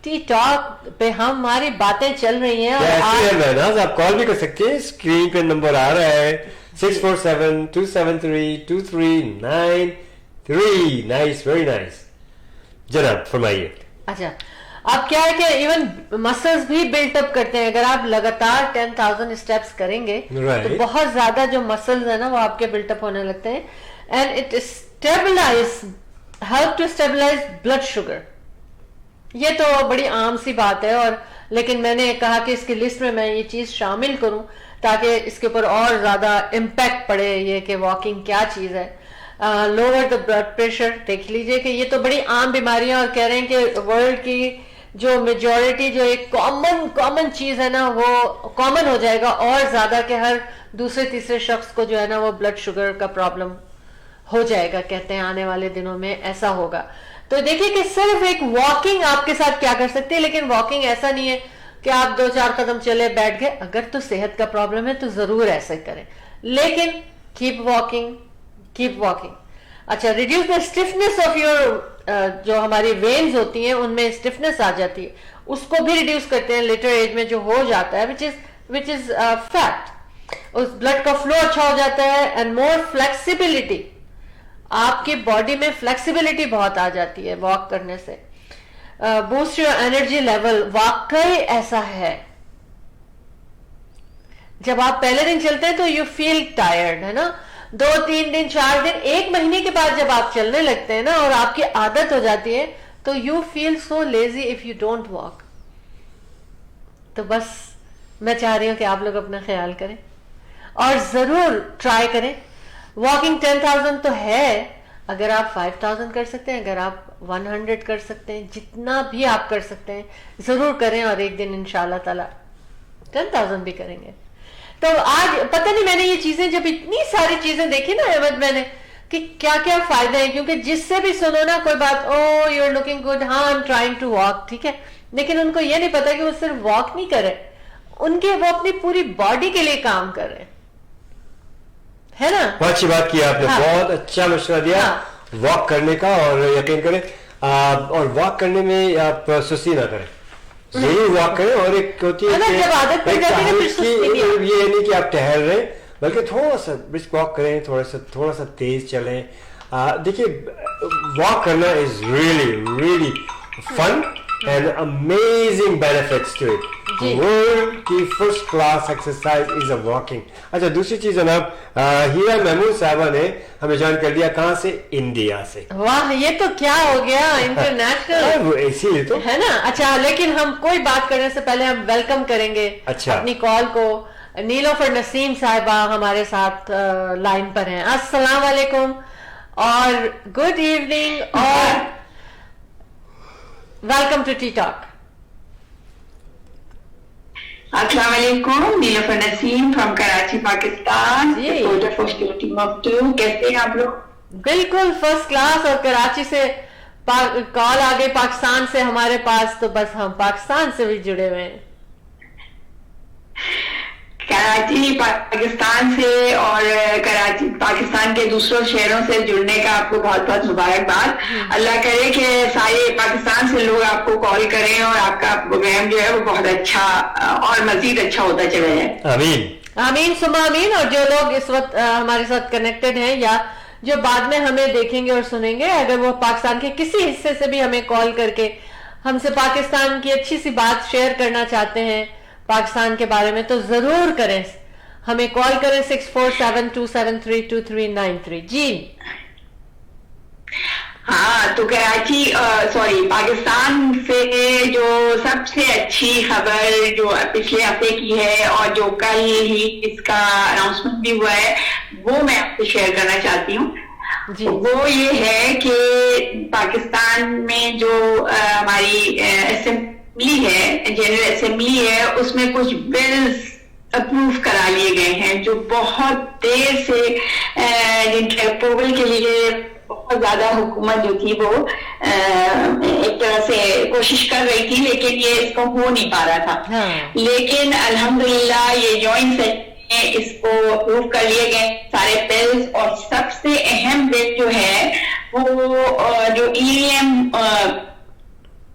T talk पे हमारी बातें चल रही हैं. और कैसी है महनाज, आप कॉल भी कर सकते हैं, स्क्रीन पे नंबर आ रहा है 647-273-2393. Nice, very nice. जनाब फरमाइए. अच्छा, अब क्या है कि इवन मसल्स भी बिल्टअप करते हैं. अगर आप लगातार 10,000 स्टेप्स करेंगे Right. तो बहुत ज्यादा जो मसल्स है ना वो आपके बिल्टअप होने लगते हैं. And it help to stabilize blood sugar. ये तो बड़ी आम सी बात है, और लेकिन मैंने कहा कि इसकी लिस्ट में मैं ये चीज शामिल करूं ताकि इसके ऊपर और ज्यादा इम्पैक्ट पड़े ये कि वॉकिंग क्या चीज है. Lower the blood pressure. देख लीजिए कि ये तो बड़ी आम बीमारियां, और कह रहे हैं कि वर्ल्ड की जो मेजॉरिटी जो एक कॉमन चीज है ना वो कॉमन हो जाएगा और ज्यादा, कि हर दूसरे तीसरे शख्स को जो है ना वो ब्लड शुगर का प्रॉब्लम हो जाएगा. कहते हैं आने वाले दिनों में ऐसा होगा. तो देखिए कि सिर्फ एक वॉकिंग आपके साथ क्या कर सकती है, लेकिन वॉकिंग ऐसा नहीं है कि आप 2-4 कदम चले बैठ गए. अगर तो सेहत का प्रॉब्लम है तो जरूर ऐसे करें, लेकिन कीप वॉकिंग. अच्छा, reduce the stiffness of your, जो हमारी वेन्स होती हैं उनमें स्टिफनेस आ जाती है, उसको भी रिड्यूस करते हैं लेटर एज में जो हो जाता है, विच इज फैट. उस ब्लड का फ्लो अच्छा हो जाता है. एंड मोर फ्लेक्सिबिलिटी, आपकी बॉडी में फ्लेक्सिबिलिटी बहुत आ जाती है वॉक करने से. Boost your energy level. वाकई ऐसा है, जब आप पहले दिन चलते हैं तो यू फील टायर्ड, है ना. 2-3 दिन 4 दिन 1 महीने के बाद जब आप चलने लगते हैं ना और आपकी आदत हो जाती है तो you feel so lazy if you don't walk. तो बस मैं चाह रही हूं कि आप लोग अपना ख्याल करें और जरूर ट्राई करें. वॉकिंग 10,000 तो है, अगर आप 5,000 कर सकते हैं, अगर आप 100 कर सकते हैं, जितना भी आप कर सकते हैं जरूर करें, और एक दिन इंशाल्लाह ताला 10,000 भी करेंगे. तो आज पता नहीं, मैंने ये चीजें जब इतनी सारी चीजें देखी ना अहमद, मैंने कि क्या क्या फायदे हैं, क्योंकि जिससे भी सुनो ना कोई बात, oh you are looking good, हाँ I am trying to walk, ठीक है, लेकिन उनको ये नहीं पता कि वो सिर्फ वॉक नहीं कर रहे, वो अपनी पूरी बॉडी के लिए काम कर रहे हैं, है ना. बहुत अच्छी बात की आपने. हाँ. बहुत अच्छा मशवरा दिया वॉक करने का, और यकीन करें और वॉक करने में आप सुस्ती ना करें, जरूर वॉक करें. और एक होती है जब आदत पड़ जाती है फिर सुस्ती नहीं आती. ये नहीं कि आप टहल रहे, बल्कि थोड़ा सा ब्रिस्क वॉक करें, थोड़ा सा तेज चलें. देखिए, वॉक करना is really fun and amazing benefits to it. World की first class exercise is a walking. अच्छा, दूसरी चीज जनाब, हीरा महमूद साहबा ने हमें ज्वाइन कर दिया. कहाँ से? इंडिया से. वाह, ये तो क्या हो गया, इंटरनेशनल. इसीलिए तो है ना. अच्छा, लेकिन हम कोई बात करने से पहले हम वेलकम करेंगे अपनी कॉल को. नीलोफर नसीम साहिबा हमारे साथ लाइन पर हैं. अस्सलाम वालेकुम और गुड इवनिंग और वेलकम टू टी टॉक. अस्सलाम वालेकुम, नीलोफर नसीम फ्रॉम कराची, पाकिस्तान. कैसे हैं आप लोग? बिल्कुल फर्स्ट क्लास. और कराची से कॉल आ गई पाकिस्तान से हमारे पास, तो बस हम पाकिस्तान से भी जुड़े हुए हैं. कराची पाकिस्तान से और कराची पाकिस्तान के दूसरों शहरों से जुड़ने का आपको बहुत बहुत मुबारकबाद. अल्लाह करे कि सारे पाकिस्तान से लोग आपको कॉल करें और आपका प्रोग्राम जो है वो बहुत अच्छा और मजीद अच्छा होता चले जाए. आमीन आमीन सुमा आमीन. और जो लोग इस वक्त हमारे साथ कनेक्टेड हैं या जो बाद में हमें देखेंगे और सुनेंगे, अगर वो पाकिस्तान के किसी हिस्से से भी हमें कॉल करके हमसे पाकिस्तान की अच्छी सी बात शेयर करना चाहते हैं पाकिस्तान के बारे में, तो जरूर करें, हमें कॉल करें 647-273-2393. जी हाँ, तो कराची पाकिस्तान से जो सबसे अच्छी खबर जो पिछले हफ्ते की है और जो कल ही इसका अनाउंसमेंट भी हुआ है वो मैं आपसे शेयर करना चाहती हूँ. वो ये है कि पाकिस्तान में जो हमारी असेंबली है, जनरल असेंबली है, उसमें कुछ बिल्स अप्रूव करा लिए गए हैं जो बहुत देर से जिनके अप्रूवल के लिए बहुत ज्यादा हुकूमत जो थी वो एक तरह से कोशिश कर रही थी, लेकिन ये इसको हो नहीं पा रहा था. लेकिन अल्हम्दुलिल्लाह ये जॉइंट सेशन में इसको अप्रूव कर लिए गए सारे बिल्स. और सबसे अहम बिल जो है वो जो ईवीएम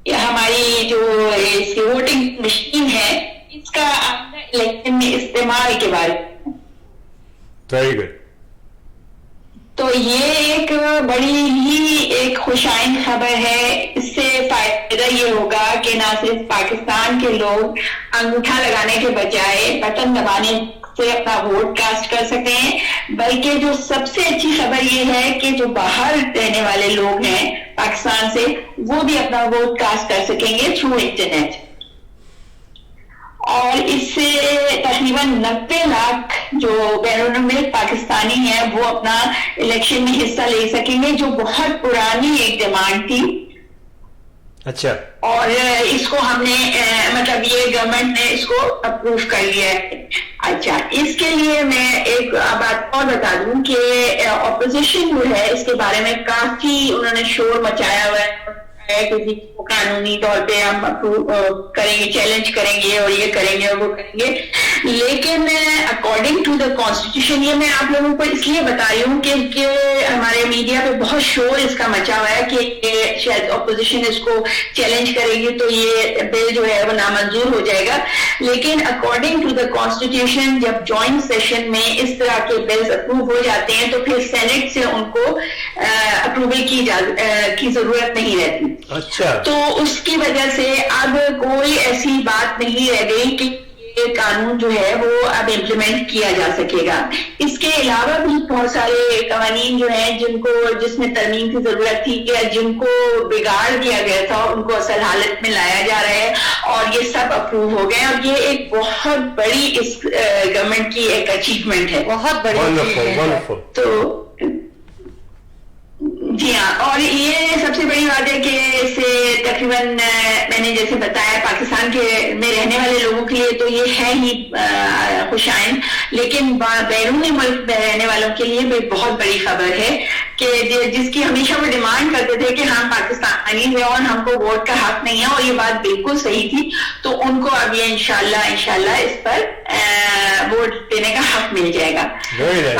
हमारी जो वेरी गुड. तो ये एक बड़ी ही एक खुशाइन खबर है. इससे फायदा ये होगा कि ना सिर्फ पाकिस्तान के लोग अंगूठा लगाने के बजाय बटन दबाने से अपना वोट कास्ट कर सकें, बल्कि जो सबसे अच्छी खबर ये है कि जो बाहर रहने वाले लोग हैं पाकिस्तान से, वो भी अपना वोट कास्ट कर सकेंगे थ्रू इंटरनेट. और इससे तकरीबन 90 लाख जो बैरून मुल्क पाकिस्तानी हैं वो अपना इलेक्शन में हिस्सा ले सकेंगे, जो बहुत पुरानी एक डिमांड थी. अच्छा. और इसको हमने मतलब ये गवर्नमेंट ने इसको अप्रूव कर लिया है. अच्छा, इसके लिए मैं एक बात और बता दूं कि ऑपोजिशन जो है इसके बारे में काफी उन्होंने शोर मचाया हुआ है कि कानूनी तौर पे हम अप्रूव करेंगे, चैलेंज करेंगे और ये करेंगे और वो करेंगे. लेकिन अकॉर्डिंग टू द कॉन्स्टिट्यूशन, ये मैं आप लोगों को इसलिए बता रही हूँ कि हमारे मीडिया पे बहुत शोर इसका मचा हुआ है कि शायद ऑपोजिशन इसको चैलेंज करेगी तो ये बिल जो है वो नामंजूर हो जाएगा. लेकिन अकॉर्डिंग टू द कॉन्स्टिट्यूशन जब जॉइंट सेशन में इस तरह के बिल्स अप्रूव हो जाते हैं तो फिर सेनेट से उनको अप्रूवल की जरूरत नहीं रहती. अच्छा. तो उसकी वजह से अब कोई ऐसी बात नहीं रह गई कि ये कानून जो है वो अब इम्प्लीमेंट किया जा सकेगा. इसके अलावा भी बहुत सारे कानून जो हैं जिसमें तरमीम की जरूरत थी या जिनको बिगाड़ दिया गया था उनको असल हालत में लाया जा रहा है और ये सब अप्रूव हो गए. और ये एक बहुत बड़ी इस गवर्नमेंट की एक अचीवमेंट है. बहुत बड़ी वंडरफुल. तो जी हाँ, और ये सबसे बड़ी बात है कि इससे तकरीबन मैंने जैसे बताया पाकिस्तान के में रहने वाले लोगों के लिए तो ये है ही खुशाइन, लेकिन बैरूनी मुल्क में रहने वालों के लिए भी बहुत बड़ी खबर है कि जिसकी हमेशा वो डिमांड करते थे कि हम पाकिस्तानी हैं और हमको वोट का हक नहीं है, और ये बात बिल्कुल सही थी. तो उनको अब ये इंशाल्लाह इस पर वोट देने का हक मिल जाएगा.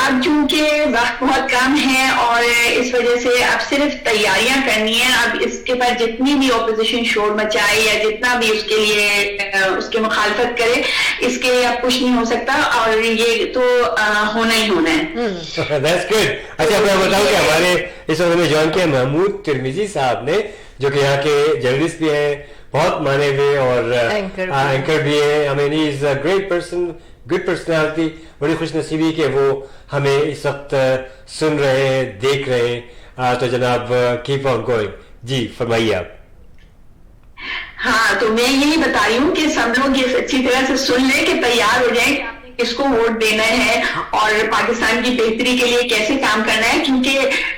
अब चूंकि वक्त बहुत कम है और इस वजह से अब सिर्फ तैयारियां करनी है. अब इसके पर जितनी भी ऑपोजिशन शोर मचाए या जितना भी उसके लिए उसकी मुखालफत करे, इसके लिए अब कुछ नहीं हो सकता और ये तो होना ही होना है. That's good. अच्छा, मैं बताऊं कि हमारे इस वक्त में ज्वाइन किया महमूद तिरमिजी साहब ने, जो कि यहाँ के जर्नलिस्ट भी हैं, बहुत माने हुए और एंकर भी है. I mean he is a great person, good personality. बड़ी खुशनसीबी कि वो हमें इस वक्त सुन रहे हैं, देख रहे हैं. तो जनाब कीप ऑन गोइंग. जी फरमाइए आप. हाँ, तो मैं यही बता रही हूँ कि सब लोग ये अच्छी तरह से सुन लें कि तैयार हो जाएं किसको वोट देना है और पाकिस्तान की बेहतरी के लिए कैसे काम करना है. क्योंकि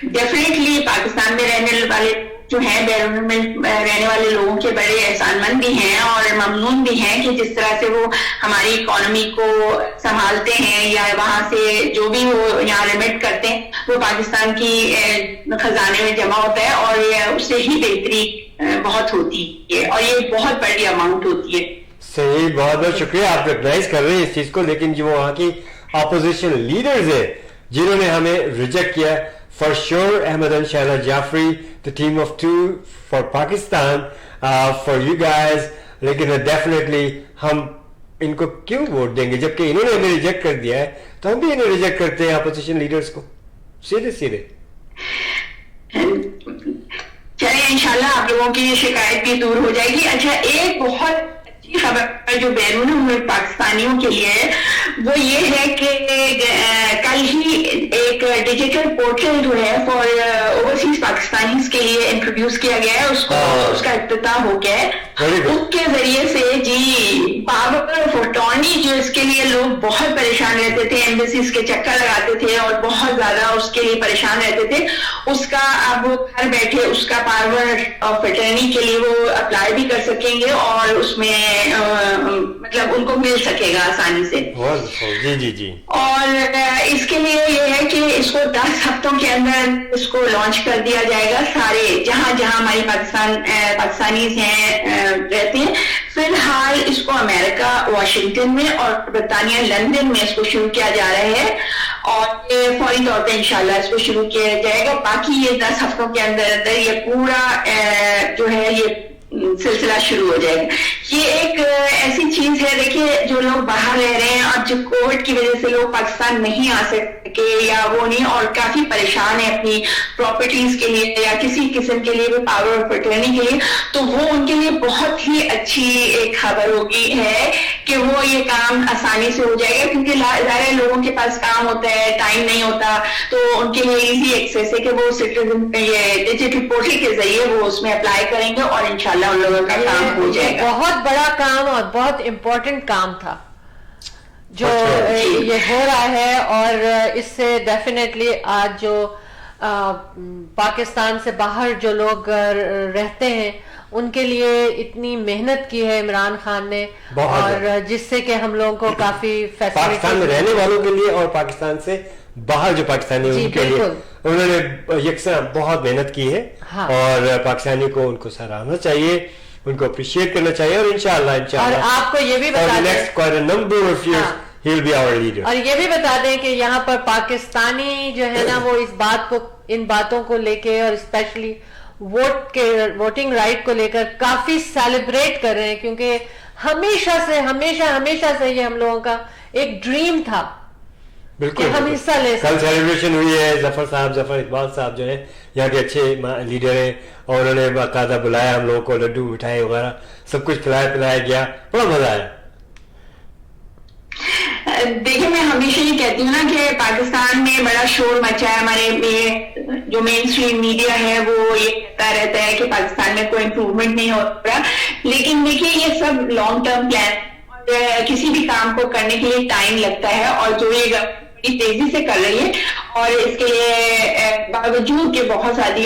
डेफिनेटली पाकिस्तान में रहने वाले जो हैं, बैरून में रहने वाले लोगों के बड़े एहसानमंद भी हैं और ममनून भी हैं कि जिस तरह से वो हमारी इकोनॉमी को संभालते हैं या वहां से जो भी वो यहाँ रिमिट करते हैं वो पाकिस्तान की खजाने में जमा होता है और उससे ही बेहतरी बहुत होती है और ये बहुत बड़ी अमाउंट होती है. सही, बहुत बहुत शुक्रिया. आप रिकग्नाइज कर रहे हैं इस चीज को, लेकिन जो वहाँ की अपोजिशन लीडर्स है जिन्होंने हमें रिजेक्ट किया, for sure Ahmed and Shahla Jaffrey, the team of two for Pakistan, for you guys. लेकिन definitely हम इनको क्यों वोट देंगे जबकि इन्होंने हमें रिजेक्ट कर दिया है, तो हम भी इन्हें रिजेक्ट करते हैं अपोजिशन लीडर्स को सीधे सीधे. चलिए इंशाल्लाह आप लोगों की ये शिकायत भी दूर हो जाएगी. अच्छा, एक बहुत अच्छी खबर जो बैरून मुल्क पाकिस्तानियों के लिए है वो ये है कि कल ही एक डिजिटल पोर्टल जो है फॉर ओवरसीज पाकिस्तानीज के लिए इंट्रोड्यूस किया गया है. उसका इफ्तिताह हो गया है. उसके जरिए से जी पावर ऑफ अटॉर्नी, जो इसके लिए लोग बहुत परेशान रहते थे, एम्बेसीज के चक्कर लगाते थे और बहुत ज्यादा उसके लिए परेशान रहते थे, उसका अब घर बैठे उसका पावर ऑफ अटॉर्नी के लिए वो अप्लाई भी कर सकेंगे और उसमें मतलब उनको मिल सकेगा आसानी से. जी जी जी. और इसके लिए ये है कि इसको 10 हफ्तों के अंदर इसको लॉन्च कर दिया जाएगा. सारे जहां जहां हमारी पाकिस्तानीज हैं रहते हैं. फिलहाल इसको अमेरिका वाशिंगटन में और ब्रिटानिया लंदन में इसको शुरू किया जा रहा है और ये फौरी तौर पे इंशाल्लाह इसको शुरू किया जाएगा. बाकी ये 10 हफ्तों के अंदर अंदर ये पूरा जो है ये सिलसिला शुरू हो जाएगा. یہ ایک ایسی چیز ہے. دیکھیے جو لوگ باہر رہ رہے ہیں اور جو کووڈ کی وجہ سے لوگ پاکستان نہیں آ سکے یا وہ نہیں اور کافی پریشان ہیں اپنی پراپرٹیز کے لیے یا کسی قسم کے لیے بھی پاور آف اٹرنی کے لیے, تو وہ ان کے لیے بہت ہی اچھی ایک خبر ہوگی ہے کہ وہ یہ کام آسانی سے ہو جائے گا, کیونکہ ظاہر لوگوں کے پاس کام ہوتا ہے, ٹائم نہیں ہوتا, تو ان کے لیے ایزی ایکسیس ہے کہ وہ سٹیزن یہ ڈیجیٹل پورٹل کے ذریعے وہ اس میں اپلائی کریں گے اور انشاءاللہ ان لوگوں کا کام ہو جائے گا. بہت بڑا کام اور بہت امپورٹنٹ کام تھا جو یہ ہو رہا ہے, اور اس سے ڈیفینیٹلی آج جو پاکستان سے باہر جو لوگ رہتے ہیں ان کے لیے اتنی محنت کی ہے عمران خان نے, اور جس سے کہ ہم لوگوں کو کافی پاکستان میں رہنے والوں کے لیے اور پاکستان سے باہر جو پاکستانی ان کے لیے انہوں نے یکساں بہت محنت کی ہے, اور پاکستانی کو ان کو سراہنا چاہیے, ان کو اپریشیٹ کرنا چاہیے, اور انشاءاللہ اور آپ کو یہ بھی بتا دیں he'll be our leader. اور یہ بھی بتا دیں کہ یہاں پر پاکستانی جو ہے نا وہ اس بات کو, ان باتوں کو لے کے اور اسپیشلی ووٹنگ رائٹ کو لے کر کافی سیلیبریٹ کر رہے ہیں, کیونکہ ہمیشہ سے یہ ہم لوگوں کا ایک ڈریم تھا. بالکل ہم حصہ لے کل سیلیبریشن ہوئی ہے. ظفر اقبال صاحب جو ہے یہاں کے اچھے لیڈر ہیں, اور انہوں نے باقاعدہ بلایا ہم لوگوں کو, لڈو مٹھائی وغیرہ سب کچھ پلایا گیا, بڑا مزہ آیا. دیکھیں میں ہمیشہ یہ کہتی ہوں نا کہ پاکستان میں بڑا شور مچا ہے, ہمارے جو مین اسٹریم میڈیا ہے وہ یہ کہتا رہتا ہے کہ پاکستان میں کوئی امپروومنٹ نہیں ہو رہا, لیکن دیکھیے یہ سب لانگ ٹرم پلان, کسی بھی کام کو کرنے کے لیے ٹائم لگتا ہے, اور جو یہ بڑی تیزی سے کر رہی ہے, اور اس کے لیے باوجود کہ بہت زیادہ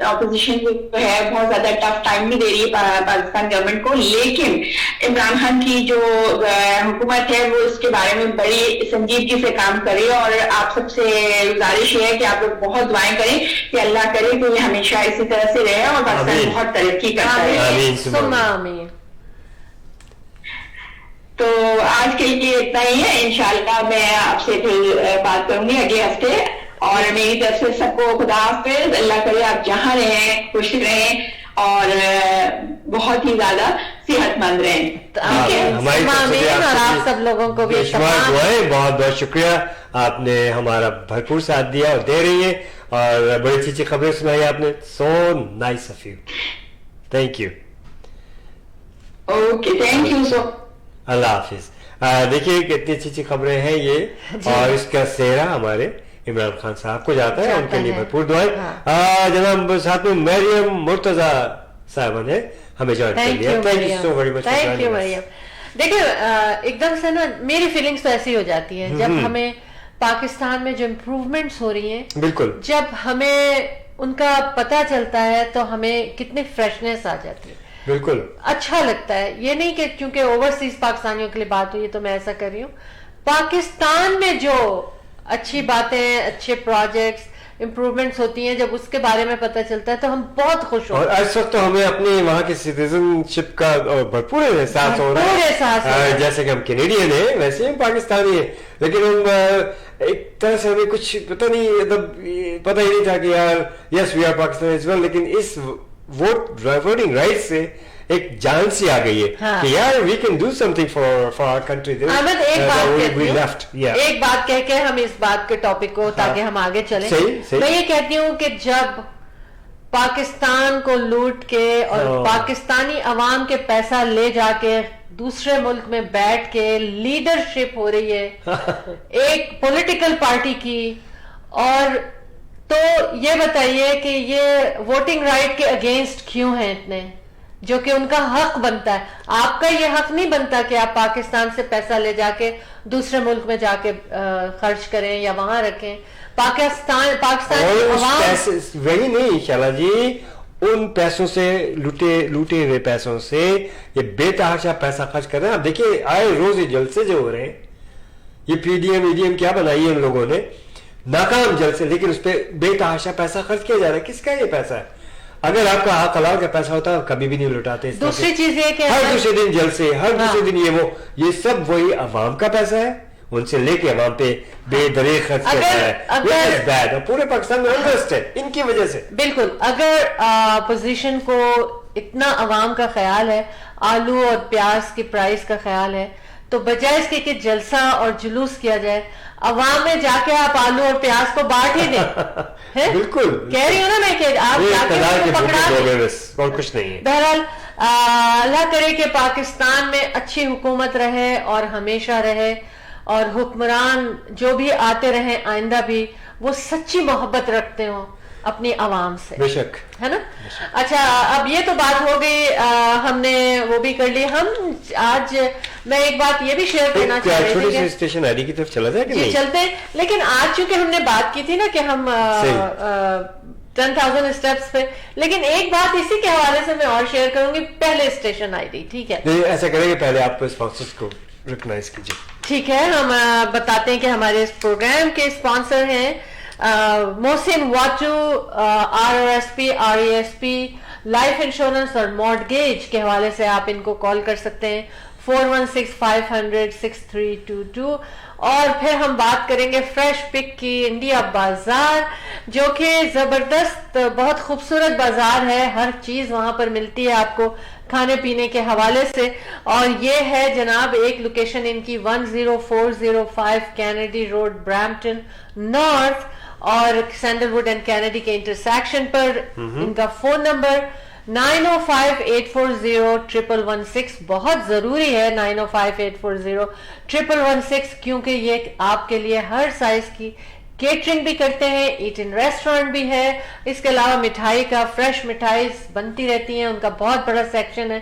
اپوزیشن جو ہے بہت زیادہ ٹف ٹائم بھی دے رہی ہے پاکستان گورنمنٹ کو, لیکن عمران خان کی جو حکومت ہے وہ اس کے بارے میں بڑی سنجیدگی سے کام کرے, اور آپ سب سے گزارش یہ ہے کہ آپ لوگ بہت دعائیں کریں کہ اللہ کرے کہ یہ ہمیشہ اسی طرح سے رہے اور پاکستان بہت ترقی کرتا ہے. تو آج کے لیے اتنا ہی ہے, انشاءاللہ میں آپ سے پھر بات کروں گی اگلے ہفتے, اور میری طرف سے سب کو خدا حافظ. اللہ کرے آپ جہاں رہیں خوش رہیں اور بہت ہی زیادہ صحت مند رہیں. اور آپ سب لوگوں کو بھی بہت بہت شکریہ, آپ نے ہمارا بھرپور ساتھ دیا اور دے رہی ہے, اور بڑی اچھی اچھی خبریں سنائی آپ نے. So nice of you, thank you. Okay, thank you so. اللہ حافظ. دیکھیے کتنی اچھی اچھی خبریں ہیں یہ, اور اس کا سہرا ہمارے عمران خان صاحب کو جاتا ہے, ان کے لیے بھرپور دعائیں. جناب ساتھ میں مریم مرتضی صاحبہ نے ہمیں جوائن کر لیا. Thank you so very much. Thank you Maryam. دیکھیں ایک دم سے نا میری فیلنگس تو ایسی ہو جاتی ہیں جب ہمیں پاکستان میں جو امپروومنٹس ہو رہی ہیں, بالکل جب ہمیں ان کا پتہ چلتا ہے تو ہمیں کتنی فریشنس آ جاتی ہے, بالکل اچھا لگتا ہے. یہ نہیں کہ کیونکہ اوورسیز پاکستانیوں کے لیے بات ہوئی ہے تو میں ایسا کر رہی ہوں, پاکستان میں جو اچھی باتیں, اچھے پروجیکٹس, امپروومنٹس ہوتی ہیں, جب اس کے بارے میں پتہ چلتا ہے تو ہم بہت خوش ہوتے ہیں. اور اس وقت تو ہمیں اپنی وہاں کی سٹیزن شپ کا بھرپور احساس ہو رہا ہے, جیسے کہ ہم کینیڈین ہیں ویسے ہم پاکستانی ہیں, لیکن ہم ایک طرح سے ہمیں کچھ پتہ ہی نہیں تھا کہ یار yes we are Pakistani as well, لیکن اس ووٹنگ رائٹ سے ایک جان سی آ گئی ہے کہ یار we can do something for our country. ایک بات کہہ کے ہم اس بات کے ٹاپک کو, تاکہ ہم آگے چلیں, میں یہ کہتی ہوں کہ جب پاکستان کو لوٹ کے اور پاکستانی عوام کے پیسہ لے جا کے دوسرے ملک میں بیٹھ کے لیڈرشپ ہو رہی ہے ایک پولیٹیکل پارٹی کی, اور تو یہ بتائیے کہ یہ ووٹنگ رائٹ کے اگینسٹ کیوں ہیں اتنے, جو کہ ان کا حق بنتا ہے. آپ کا یہ حق نہیں بنتا کہ آپ پاکستان سے پیسہ لے جا کے دوسرے ملک میں جا کے خرچ کریں یا وہاں رکھیں. پاکستان وہی نہیں شالا جی, ان پیسوں سے لوٹے ہوئے پیسوں سے یہ بے تحاشا پیسہ خرچ کر رہے ہیں. آپ دیکھیے آئے روز یہ جلسے جو ہو رہے ہیں, یہ پی ڈی ایم کیا بنائی ہے ان لوگوں نے, ناکام جلسے, لیکن اس پہ بے تحاشا پیسہ خرچ کیا جا رہا ہے. کس کا یہ پیسہ ہے؟ اگر آپ کا حق حلال کا پیسہ ہوتا ہے کبھی بھی نہیں لوٹاتے. دوسری چیز یہ کہ ہر دوسرے دن جلسے, ہر دوسرے دن یہ سب وہی عوام کا پیسہ ہے, ان سے لے کے عوام پہ بے دریغ خرچ کرتا ہے. پورے پاکستان میں انٹرسٹ ہے ان کی وجہ سے. بالکل, اگر اپوزیشن کو इतना आवाम का ख्याल है, आलू और प्याज की प्राइस का ख्याल है, तो बजाय इसके कि जलसा और जुलूस किया जाए, अवाम में जाके आप आलू और प्याज को बांट ही दें। हैं? बिल्कुल कह रही हूँ ना मैं कि आप ये जाके इक़्तिदार के उसको भूखे पकड़ा लोग दें। हैं बस, और कुछ नहीं है। बहरहाल अल्लाह करे कि पाकिस्तान में अच्छी हुकूमत रहे और हमेशा रहे, और हुक्मरान जो भी आते रहे आइंदा भी वो सच्ची मोहब्बत रखते हो अपनी आवाम से, बेशक। है ना। अच्छा, अब ये तो बात हो गई, हमने वो भी कर ली। हम आज मैं एक बात ये भी शेयर करना चाह रही छोटी थी सी कि स्टेशन आईडी की तरफ चला जाए कि जी नहीं? चलते हैं, लेकिन आज चूंकि हमने बात की थी ना कि हम 10,000 स्टेप्स पे, लेकिन एक बात इसी के हवाले से मैं और शेयर करूंगी, पहले स्टेशन आईडी, ठीक है? नहीं, ऐसा करेंगे पहले आप स्पॉन्सर्स को रिकॉग्नाइज कीजिए। ठीक है, हम बताते हैं कि हमारे इस प्रोग्राम के स्पॉन्सर हैं मोहसिन वाटू, RRSP, RESP, लाइफ इंश्योरेंस और मॉर्गेज के हवाले से आप इनको कॉल कर सकते हैं 416-500-6322। और फिर हम बात करेंगे फ्रेश पिक की, इंडिया बाजार, जो कि जबरदस्त बहुत खूबसूरत बाजार है, हर चीज वहां पर मिलती है आपको खाने पीने के हवाले से। और ये है जनाब एक लोकेशन इनकी 10405 कैनेडी रोड, ब्रैम्पटन नॉर्थ, और सैंडलवुड एंड कैनेडी के इंटरसेक्शन पर। इनका फोन नंबर 9058401116, बहुत जरूरी है 9058401116, क्योंकि ये आपके लिए हर साइज की केटरिंग भी करते हैं, ईट इन रेस्टोरेंट भी है, इसके अलावा मिठाई का, फ्रेश मिठाई बनती रहती है, उनका बहुत बड़ा सेक्शन है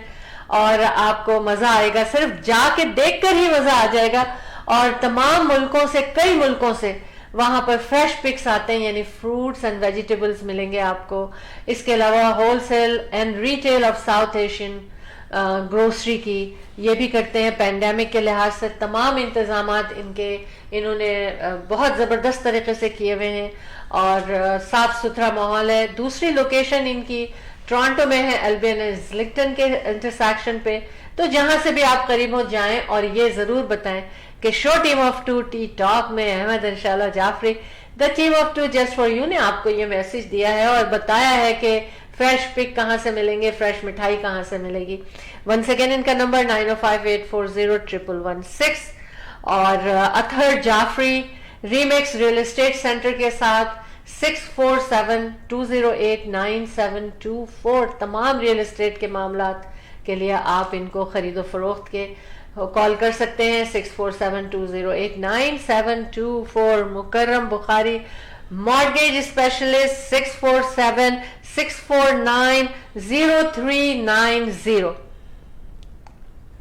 और आपको मजा आएगा, सिर्फ जाके देखकर ही मजा आ जाएगा। और तमाम मुल्कों से, कई मुल्कों से वहां पर फ्रेश पिक्स आते हैं, यानी फ्रूट्स एंड वेजिटेबल्स मिलेंगे आपको। इसके अलावा wholesale and retail of south Asian grocery की ये भी करते हैं। पैंडेमिक के लिहाज से तमाम इंतजामात इन्होंने बहुत ज़बरदस्त तरीके से किए हुए हैं और साफ सुथरा माहौल है। दूसरी लोकेशन इनकी टोरंटो में है, एल्बियन इज़लिंगटन के इंटरसेक्शन पे, तो जहां से भी आप करीब हो जाएं और ये जरूर बताएं कि show team of two tea talk में अहमद और Shahla Jafri, the team of two just for you ने आपको ये मैसेज दिया है और बताया है कि फ्रेश पिक कहां से मिलेंगे, फ्रेश मिठाई कहां से मिलेगी। वंस अगेन इनका नंबर 9058401116। और Athar Jafri Remax real estate centre के साथ 6472089724। तमाम रियल एस्टेट के मामलात के लिए आप इनको खरीदो फरोख्त के कॉल कर सकते हैं 6472089724। मुकर्रम बुखारी मॉर्गेज स्पेशलिस्ट 6476490390।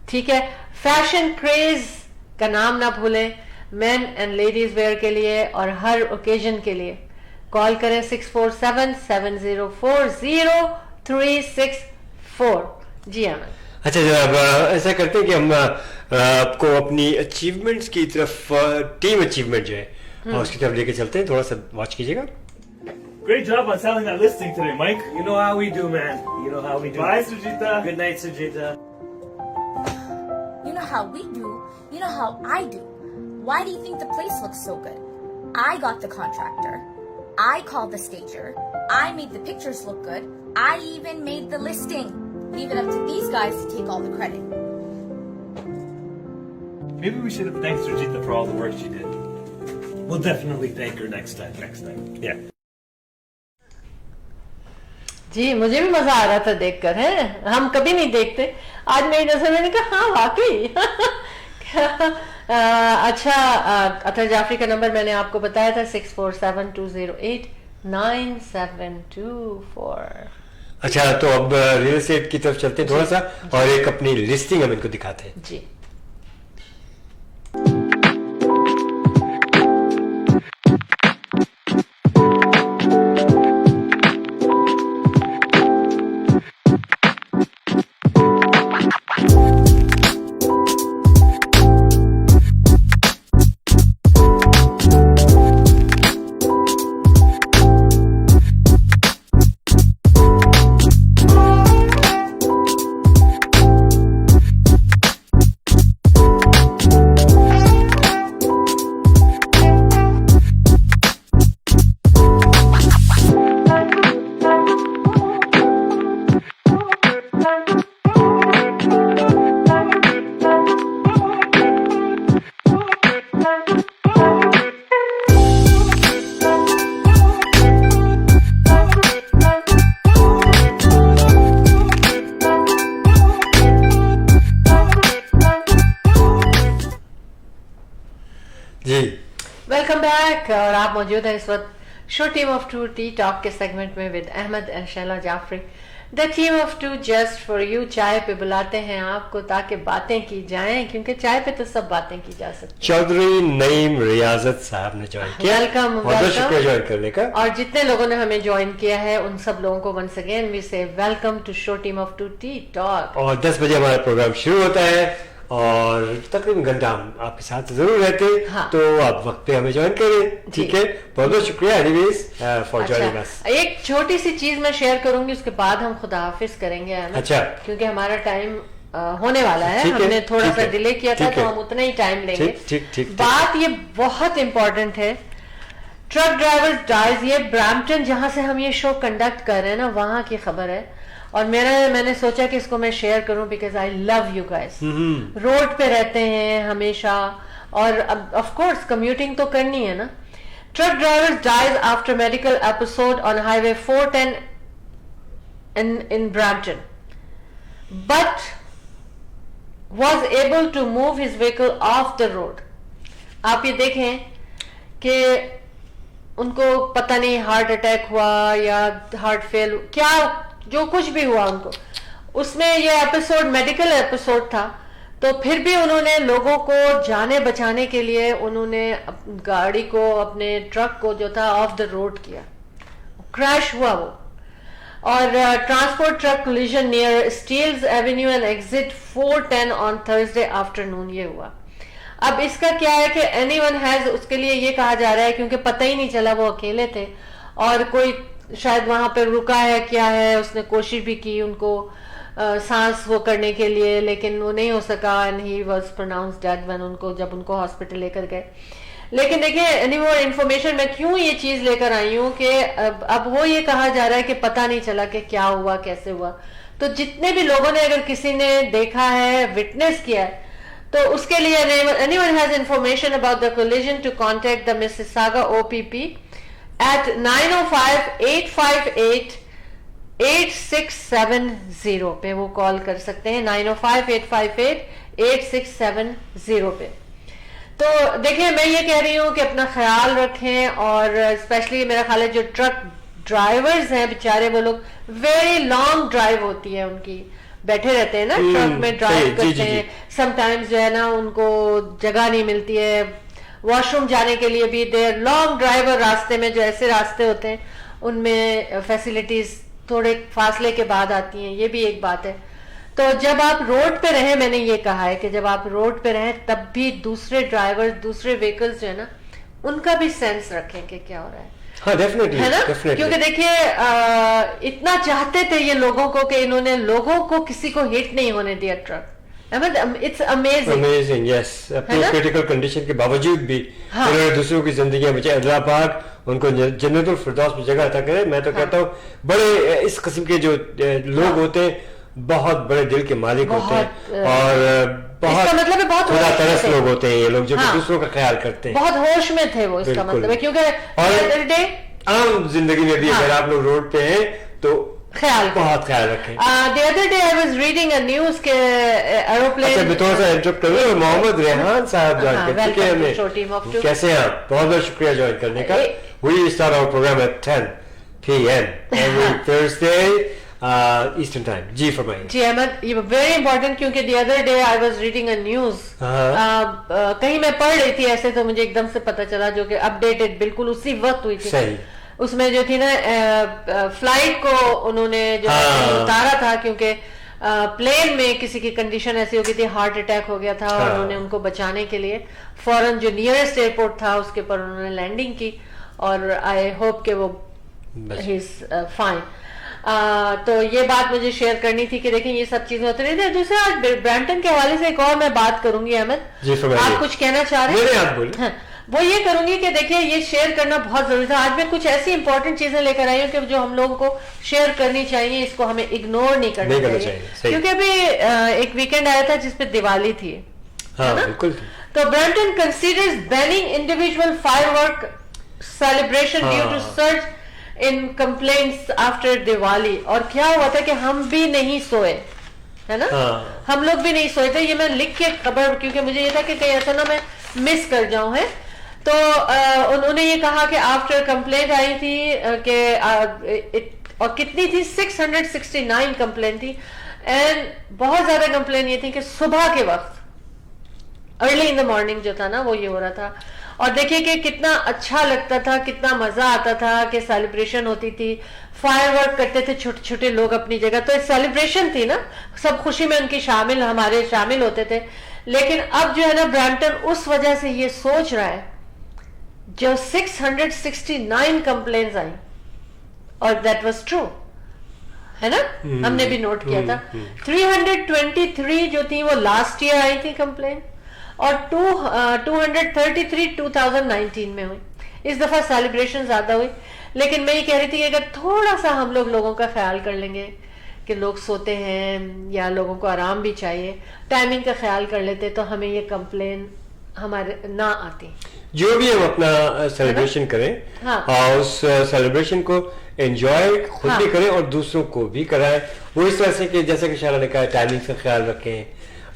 ठीक है, फैशन क्रेज का नाम ना भूलें, मेन एंड लेडीज वेयर के लिए और हर ओकेजन के लिए कॉल करें 6477040364। जी अमन। अच्छा जनाब, ऐसा करते हैं कि हम आपको अपनी अचीवमेंट्स की तरफ, टीम अचीवमेंट जो है उसकी तरफ लेके चलते हैं, थोड़ा सा वॉच कीजिएगा। Great job on selling that listing today, Mike. You know how we do, man. You know how we do. Bye, Sujita. Good night, Sujita. You know how we do. You know how I do. Why do you think the place looks so good? I got the contractor. I called the stager. I made the pictures look good. I even made the listing. Leave it up to these guys to take all the credit. Maybe we should have thanked Sujita for all the work she did. We'll definitely thank her next time. Next time. Yeah. जी मुझे भी मजा आ रहा था देखकर, है हम कभी नहीं देखते, आज मेरी नजर मैंने कहा हाँ वाकई। अच्छा, अतर जाफरी का नंबर मैंने आपको बताया था 6472089724। अच्छा, तो अब रियल एस्टेट की तरफ चलते हैं थोड़ा सा और एक अपनी लिस्टिंग हम इनको दिखाते हैं। जी बैक और आप मौजूद हैं इस वक्त show team of two tea talk के सेगमेंट में with Ahmed and Shaila Jafri. The team of two just for you. चाय पे बुलाते हैं आपको ताकि बातें की जाएं, क्योंकि चाय पे तो सब बातें की जा सकती हैं. चौधरी नईम रियाजत साहब ने ज्वाइन किया. वेलकम, बहुत शुक्रिया ज्वाइन करने का. और जितने लोगों ने हमें ज्वाइन किया है उन सब लोगों को once again we say welcome to show team of two tea talk. और 10 बजे हमारा प्रोग्राम शुरू होता है और तकरीबन घंटा हम आपके साथ जरूर रहते हैं. हाँ. तो आप वक्त पे हमें ज्वाइन करें. ठीक है, बहुत बहुत शुक्रिया एनीवेज फॉर ज्वाइनिंग अस. एक छोटी सी चीज मैं शेयर करूंगी, उसके बाद हम खुदा हाफिज करेंगे. अच्छा. क्योंकि हमारा टाइम होने वाला है. ठीक है, हमने थोड़ा ठीक सा है, डिले किया था ठीक तो है. हम उतना ही टाइम लेंगे. ठीक. बात ये बहुत इंपॉर्टेंट है. ट्रक ड्राइवर्स डाइज, ये ब्रैम्पटन जहां से हम ये शो कंडक्ट कर रहे हैं ना, वहां की खबर है. और मैंने सोचा कि इसको मैं शेयर करूं because I love you guys. Road पे रहते हैं हमेशा और ऑफ कोर्स कम्यूटिंग तो करनी है ना. Truck drivers dies after medical episode on highway 410 in Brampton, but was able to move his vehicle off the road. आप ये देखें कि उनको पता नहीं हार्ट अटैक हुआ या हार्ट फेल, क्या जो कुछ भी हुआ उनको, उसमें ये एपिसोड मेडिकल एपिसोड था. तो फिर भी उन्होंने लोगों को जाने बचाने के लिए उन्होंने गाड़ी को, अपने ट्रक को जो था ऑफ द रोड किया. क्रैश हुआ वो. और transport truck collision near Steeles avenue and exit 410 on Thursday afternoon ये हुआ. अब इसका क्या है कि एनीवन हैज, उसके लिए ये कहा जा रहा है क्योंकि पता ही नहीं चला, वो अकेले थे और कोई शायद वहां पर रुका है क्या है, उसने कोशिश भी की उनको सांस वो करने के लिए, लेकिन वो नहीं हो सका and he was pronounced dead when उनको, जब उनको हॉस्पिटल लेकर गए. लेकिन देखिए एनी मोर इन्फॉर्मेशन, मैं क्यों ये चीज लेकर आई हूँ कि अब वो ये कहा जा रहा है कि पता नहीं चला कि क्या हुआ कैसे हुआ. तो जितने भी लोगों ने, अगर किसी ने देखा है, विटनेस किया है, तो उसके लिए anyone has information about the collision to contact the Mississauga OPP at 905-858-8670 पे वो कॉल कर सकते हैं. 905-858-8670 पे. तो देखिए मैं ये कह रही हूँ कि अपना ख्याल रखें और स्पेशली मेरा ख्याल है जो ट्रक ड्राइवर्स हैं बेचारे, वो लोग वेरी लॉन्ग ड्राइव होती है उनकी, बैठे रहते हैं ना ट्रक में, ड्राइव करते हैं. समटाइम्स जो है ना उनको जगह नहीं मिलती है वॉशरूम जाने के लिए भी. देर लॉन्ग ड्राइव और रास्ते में जो ऐसे रास्ते होते हैं उनमें फैसिलिटीज थोड़े फासले के बाद आती हैं. ये भी एक बात है. तो जब आप रोड पे रहें, मैंने ये कहा है कि जब आप रोड पे रहें तब भी दूसरे ड्राइवर, दूसरे व्हीकल्स जो है ना, उनका भी सेंस रखें कि क्या हो रहा है. हाँ, डेफिनेटली, है ना, definitely. क्योंकि देखिए इतना चाहते थे ये लोगों को कि इन्होंने लोगों को किसी को हिट नहीं होने दिया ट्रक. It's amazing. यस, अपनी क्रिटिकल कंडीशन के बावजूद भी उन्होंने दूसरों की जिंदगी बचाई. अल्लाह पाक उनको जन्नतुल फिरदौस में जगह अता करे. मैं तो कहता हूँ बड़े इस किस्म के जो लोग होते हैं बहुत बड़े दिल के मालिक होते हैं और बहुत मतलब बहुत खुदा तरस लोग होते हैं ये लोग जो दूसरों का ख्याल करते हैं. बहुत होश में थे वो, इसका मतलब है. क्योंकि आम जिंदगी में भी अगर आप लोग रोड पे हैं तो बहुत ख्याल रखें. The other day I was reading a news के एरोप्लेन. अच्छा, मैं थोड़ा सा इंटरप्ट करूँ. मोहम्मद रेहान साहब ज्वाइन कर चुके हैं हमें. कैसे हैं आप? बहुत बहुत शुक्रिया ज्वाइन करने का. We start our program at 10 PM every Thursday Eastern time. जी फरमाइए. जी अहमद, ये very important क्योंकि the other day I was reading a news. कहीं मैं पढ़ रही थी ऐसे, तो मुझे एकदम से पता चला, जो कि अपडेटेड बिल्कुल उसी वक्त हुई थी. सही. उसमें जो थी ना फ्लाइट को उन्होंने जो उतारा था क्योंकि प्लेन में किसी की कंडीशन ऐसी हो गई थी, हार्ट अटैक हो गया था और उन्होंने उनको बचाने के लिए फौरन जो नियरेस्ट एयरपोर्ट था उसके ऊपर उन्होंने लैंडिंग की और आई होप कि वो ही इज फाइन. तो ये बात मुझे शेयर करनी थी कि देखें ये सब चीजें होती रही थी. दूसरा आज ब्रैम्पटन के हवाले से एक और मैं बात करूंगी. अहमद, आप कुछ कहना चाह रहे हैं? वो ये करूंगी कि देखिए ये शेयर करना बहुत जरूरी था. आज मैं कुछ ऐसी इंपॉर्टेंट चीजें लेकर आई हूँ कि जो हम लोगों को शेयर करनी चाहिए, इसको हमें इग्नोर नहीं करना चाहिए. क्योंकि अभी एक वीकेंड आया था जिसपे दिवाली थी. हाँ, बिल्कुल. तो Brampton considers banning individual firework celebration due to surge in complaints after Diwali. और क्या हुआ था कि हम भी नहीं सोए, है ना, हम लोग भी नहीं सोए थे. ये मैं लिख के खबर, क्योंकि मुझे ये था कि कहीं ऐसा ना मैं मिस कर जाऊं. है تو انہوں نے یہ کہا کہ آفٹر کمپلینٹ آئی تھی کہ اور کتنی تھی 669 کمپلین تھی اینڈ بہت زیادہ کمپلین یہ تھی کہ صبح کے وقت ارلی ان دا مارننگ جو تھا نا وہ یہ ہو رہا تھا. اور دیکھیں کہ کتنا اچھا لگتا تھا, کتنا مزہ آتا تھا کہ سیلیبریشن ہوتی تھی, فائر ورک کرتے تھے چھوٹے چھوٹے لوگ اپنی جگہ, تو سیلیبریشن تھی نا, سب خوشی میں ان کی ہمارے شامل ہوتے تھے. لیکن اب جو ہے نا برامپٹن اس وجہ سے یہ سوچ رہا ہے, جو 669 کمپلینز آئیں اور دیٹ واز ٹرو ہے نا, ہم نے بھی نوٹ کیا تھا. 323 جو تھی وہ لاسٹ ایئر آئی تھی کمپلین, اور 233 2019 میں ہوئی. اس دفعہ سیلیبریشن زیادہ ہوئی, لیکن میں یہ کہہ رہی تھی کہ اگر تھوڑا سا ہم لوگوں کا خیال کر لیں گے کہ لوگ سوتے ہیں یا لوگوں کو آرام بھی چاہیے, ٹائمنگ کا خیال کر لیتے تو ہمیں یہ کمپلین ہمارے نہ آتی. جو بھی ہم اپنا سیلیبریشن کریں اور اس سیلیبریشن کو انجوائے خود بھی کریں اور دوسروں کو بھی کرائیں, وہ اس طرح سے کہ جیسے کہ شارا نے کہا ٹائمنگ کا خیال رکھیں.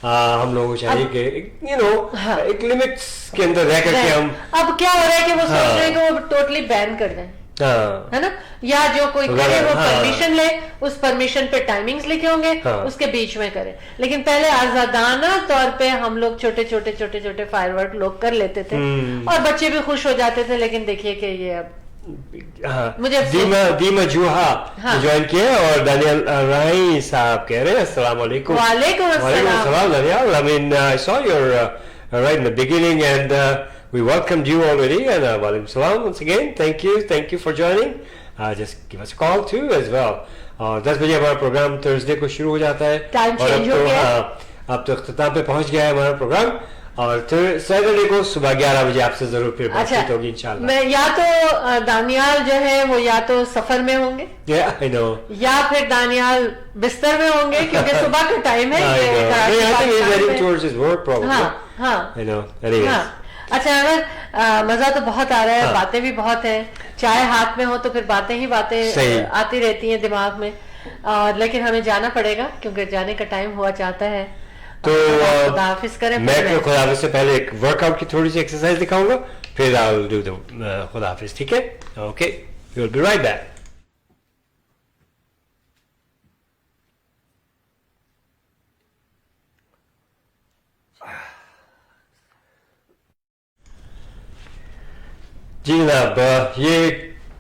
ہم لوگوں کو چاہیے کہ ایک لمٹس کے اندر رہ کر کے ہم. اب کیا ہو رہا ہے کہ وہ سوچ رہے ہیں کہ وہ ٹوٹلی بین کر دیں, ہے نا, یا جو کوئی کرے وہ پرمیشن لے, اس پرمیشن پہ ٹائمنگز لکھے ہوں گے, اس کے بیچ میں کرے. لیکن پہلے آزادانہ طور پہ ہم لوگ چھوٹے چھوٹے فائر ورک لوگ کر لیتے تھے اور بچے بھی خوش ہو جاتے تھے. لیکن دیکھیے کہ یہ اب مجھے دیما جوہا جوائن کیا اور دانیال رائی صاحب کہہ رہے ہیں السلام علیکم. وعلیکم السلام Daniel. I mean, I saw your right in the beginning and we welcomed you already and walaikum salam once again. Thank you for joining. Just give us a call too as well. اور 10 بجے ہمارا programme Thursday کو شروع ہو جاتا ہے اور اب تو اختتام پہ پہنچ گیا ہے ہمارا پروگرام, اور سیٹرڈے کو صبح 11 بجے آپ سے ضرور پھر بات چیت ہوگی انشاءاللہ. میں یا تو دانیال جو ہے وہ یا تو سفر میں ہوں گے یا پھر دانیال بستر میں ہوں گے کیونکہ صبح کا ٹائم ہے. اچھا مزہ تو بہت آ رہا ہے, باتیں بھی بہت ہیں, چائے ہاتھ میں ہو تو پھر باتیں ہی باتیں آتی رہتی ہیں دماغ میں. اور لیکن ہمیں جانا پڑے گا کیونکہ جانے کا ٹائم ہوا چاہتا ہے. تو خداحافظ کریں. میں خداحافظ سے پہلے ایک ورک آؤٹ کی تھوڑی سی ایکسرسائز دکھاؤں گا, پھر I'll do the خداحافظ. ٹھیک ہے, okay, we'll be right back. جی جناب, یہ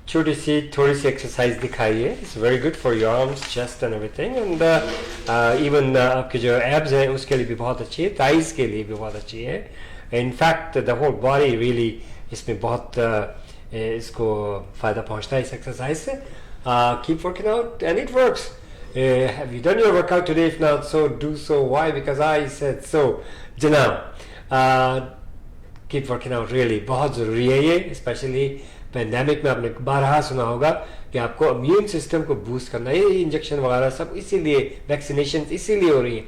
چھوٹی سی تھوڑی سی ایکسرسائز دکھائی ہے. It's very good for your arms, chest and everything, and even آپ کے جو ایبز ہیں اس کے لیے بھی بہت اچھی ہے, تھائز کے لیے بھی بہت اچھی ہے. In fact the whole body really اس میں بہت اس کو فائدہ پہنچتا ہے اس ایکسرسائز سے. Keep working out and it works. Have you done your work out today? If not so do so. Why? Because I said so. جناب کیپ ورکنگ آؤٹ ریئلی بہت ضروری ہے یہ, اسپیشلی پینڈیمک میں. آپ نے بارہا سنا ہوگا کہ آپ کو امیون سسٹم کو بوسٹ کرنا ہے, یہ انجیکشن وغیرہ سب اسی لیے, ویکسینیشن اسی لیے ہو رہی ہیں,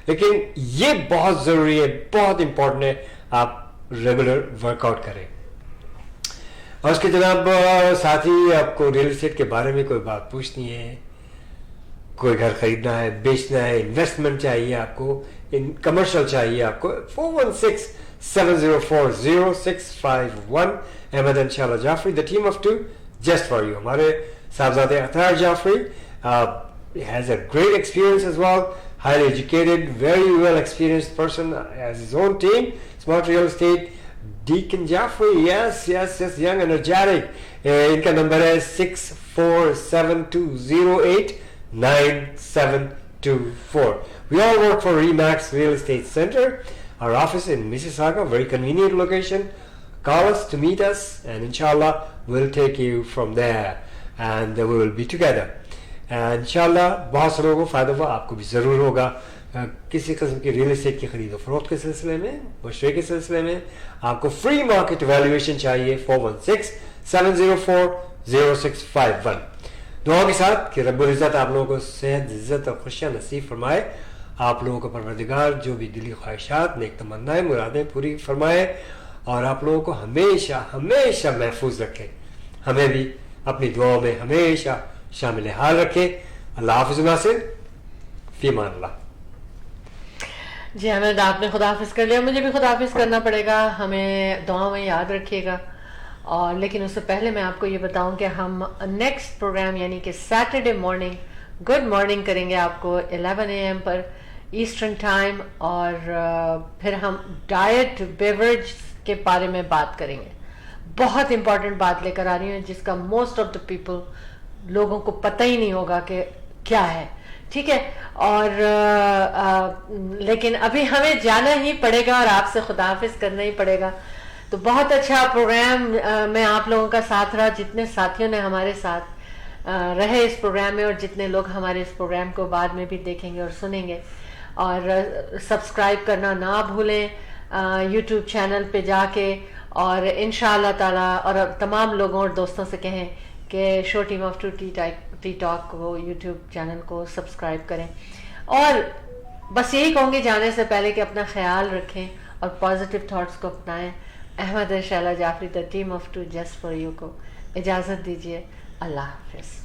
لیکن یہ بہت ضروری ہے, بہت امپورٹنٹ ہے آپ ریگولر ورک آؤٹ کریں. اور اس کے جناب ساتھ ہی آپ کو ریئل اسٹیٹ کے بارے میں کوئی بات پوچھنی ہے, کوئی گھر خریدنا ہے, بیچنا ہے, انویسٹمنٹ چاہیے آپ کو, کمرشل چاہیے آپ کو, 416-704-0651. Ahmed and Shahla Jafri, the team of two just for you. ہمارے صاحبزادے اطہر Jafri has a great experience as well, highly educated, very well experienced person, has his own team, Smart Real Estate. Deacon Jafri, yes, young, energetic. ان کا number ہے 647-208-9724. We all work for Remax Real Estate Center. Our office in Mississauga, very convenient location. Call us to meet us, and inshallah we'll take you from there, and we will be together. And inshallah بہت سے لوگوں کو فائدہ ہوا, آپ کو بھی ضرور ہوگا. کسی قسم کی ریئل اسٹیٹ کی خرید و فروخت کے سلسلے میں, مشورے کے سلسلے میں آپ کو فری مارکیٹ ایویلویشن چاہیے, 416-704-0651. دعا کے ساتھ کہ رب العزت آپ لوگوں کو صحت, عزت اور خوشیاں نصیب فرمائے. آپ لوگوں کا پروردگار جو بھی دلی خواہشات, نیک تمنائیں, مرادیں پوری فرمائے, اور آپ لوگوں کو ہمیشہ ہمیشہ محفوظ رکھے. ہمیں بھی اپنی دعاؤں میں ہمیشہ شامل حال رکھے. اللہ حافظ ناصر, فی امان اللہ. جی احمد آپ نے خدا حافظ کر لیا, مجھے بھی خدا حافظ کرنا پڑے گا, ہمیں دعاؤں میں یاد رکھیے گا. اور لیکن اس سے پہلے میں آپ کو یہ بتاؤں کہ ہم نیکسٹ پروگرام یعنی کہ سیٹرڈے مارننگ گڈ مارننگ کریں گے آپ کو 11 AM پر ایسٹرن ٹائم, اور پھر ہم ڈائٹ بیوریج کے بارے میں بات کریں گے. بہت امپورٹنٹ بات لے کر آ رہی ہوں جس کا موسٹ آف دا پیپل لوگوں کو پتہ ہی نہیں ہوگا کہ کیا ہے, ٹھیک ہے. اور لیکن ابھی ہمیں جانا ہی پڑے گا اور آپ سے خدا حافظ کرنا ہی پڑے گا. تو بہت اچھا پروگرام میں آپ لوگوں کا ساتھ رہا, جتنے ساتھیوں نے ہمارے ساتھ رہے اس پروگرام میں, اور جتنے لوگ ہمارے اس پروگرام کو بعد میں بھی دیکھیں گے اور سنیں گے. اور سبسکرائب کرنا نہ بھولیں یوٹیوب چینل پہ جا کے, اور انشاءاللہ تعالیٰ اور تمام لوگوں اور دوستوں سے کہیں کہ شو team of to T talk کو یوٹیوب چینل کو سبسکرائب کریں. اور بس یہی کہوں گی جانے سے پہلے کہ اپنا خیال رکھیں اور پازیٹیو تھاٹس کو اپنائیں. Ahmed Shahla Jafri the team of two just for you کو اجازت دیجیے. اللہ حافظ.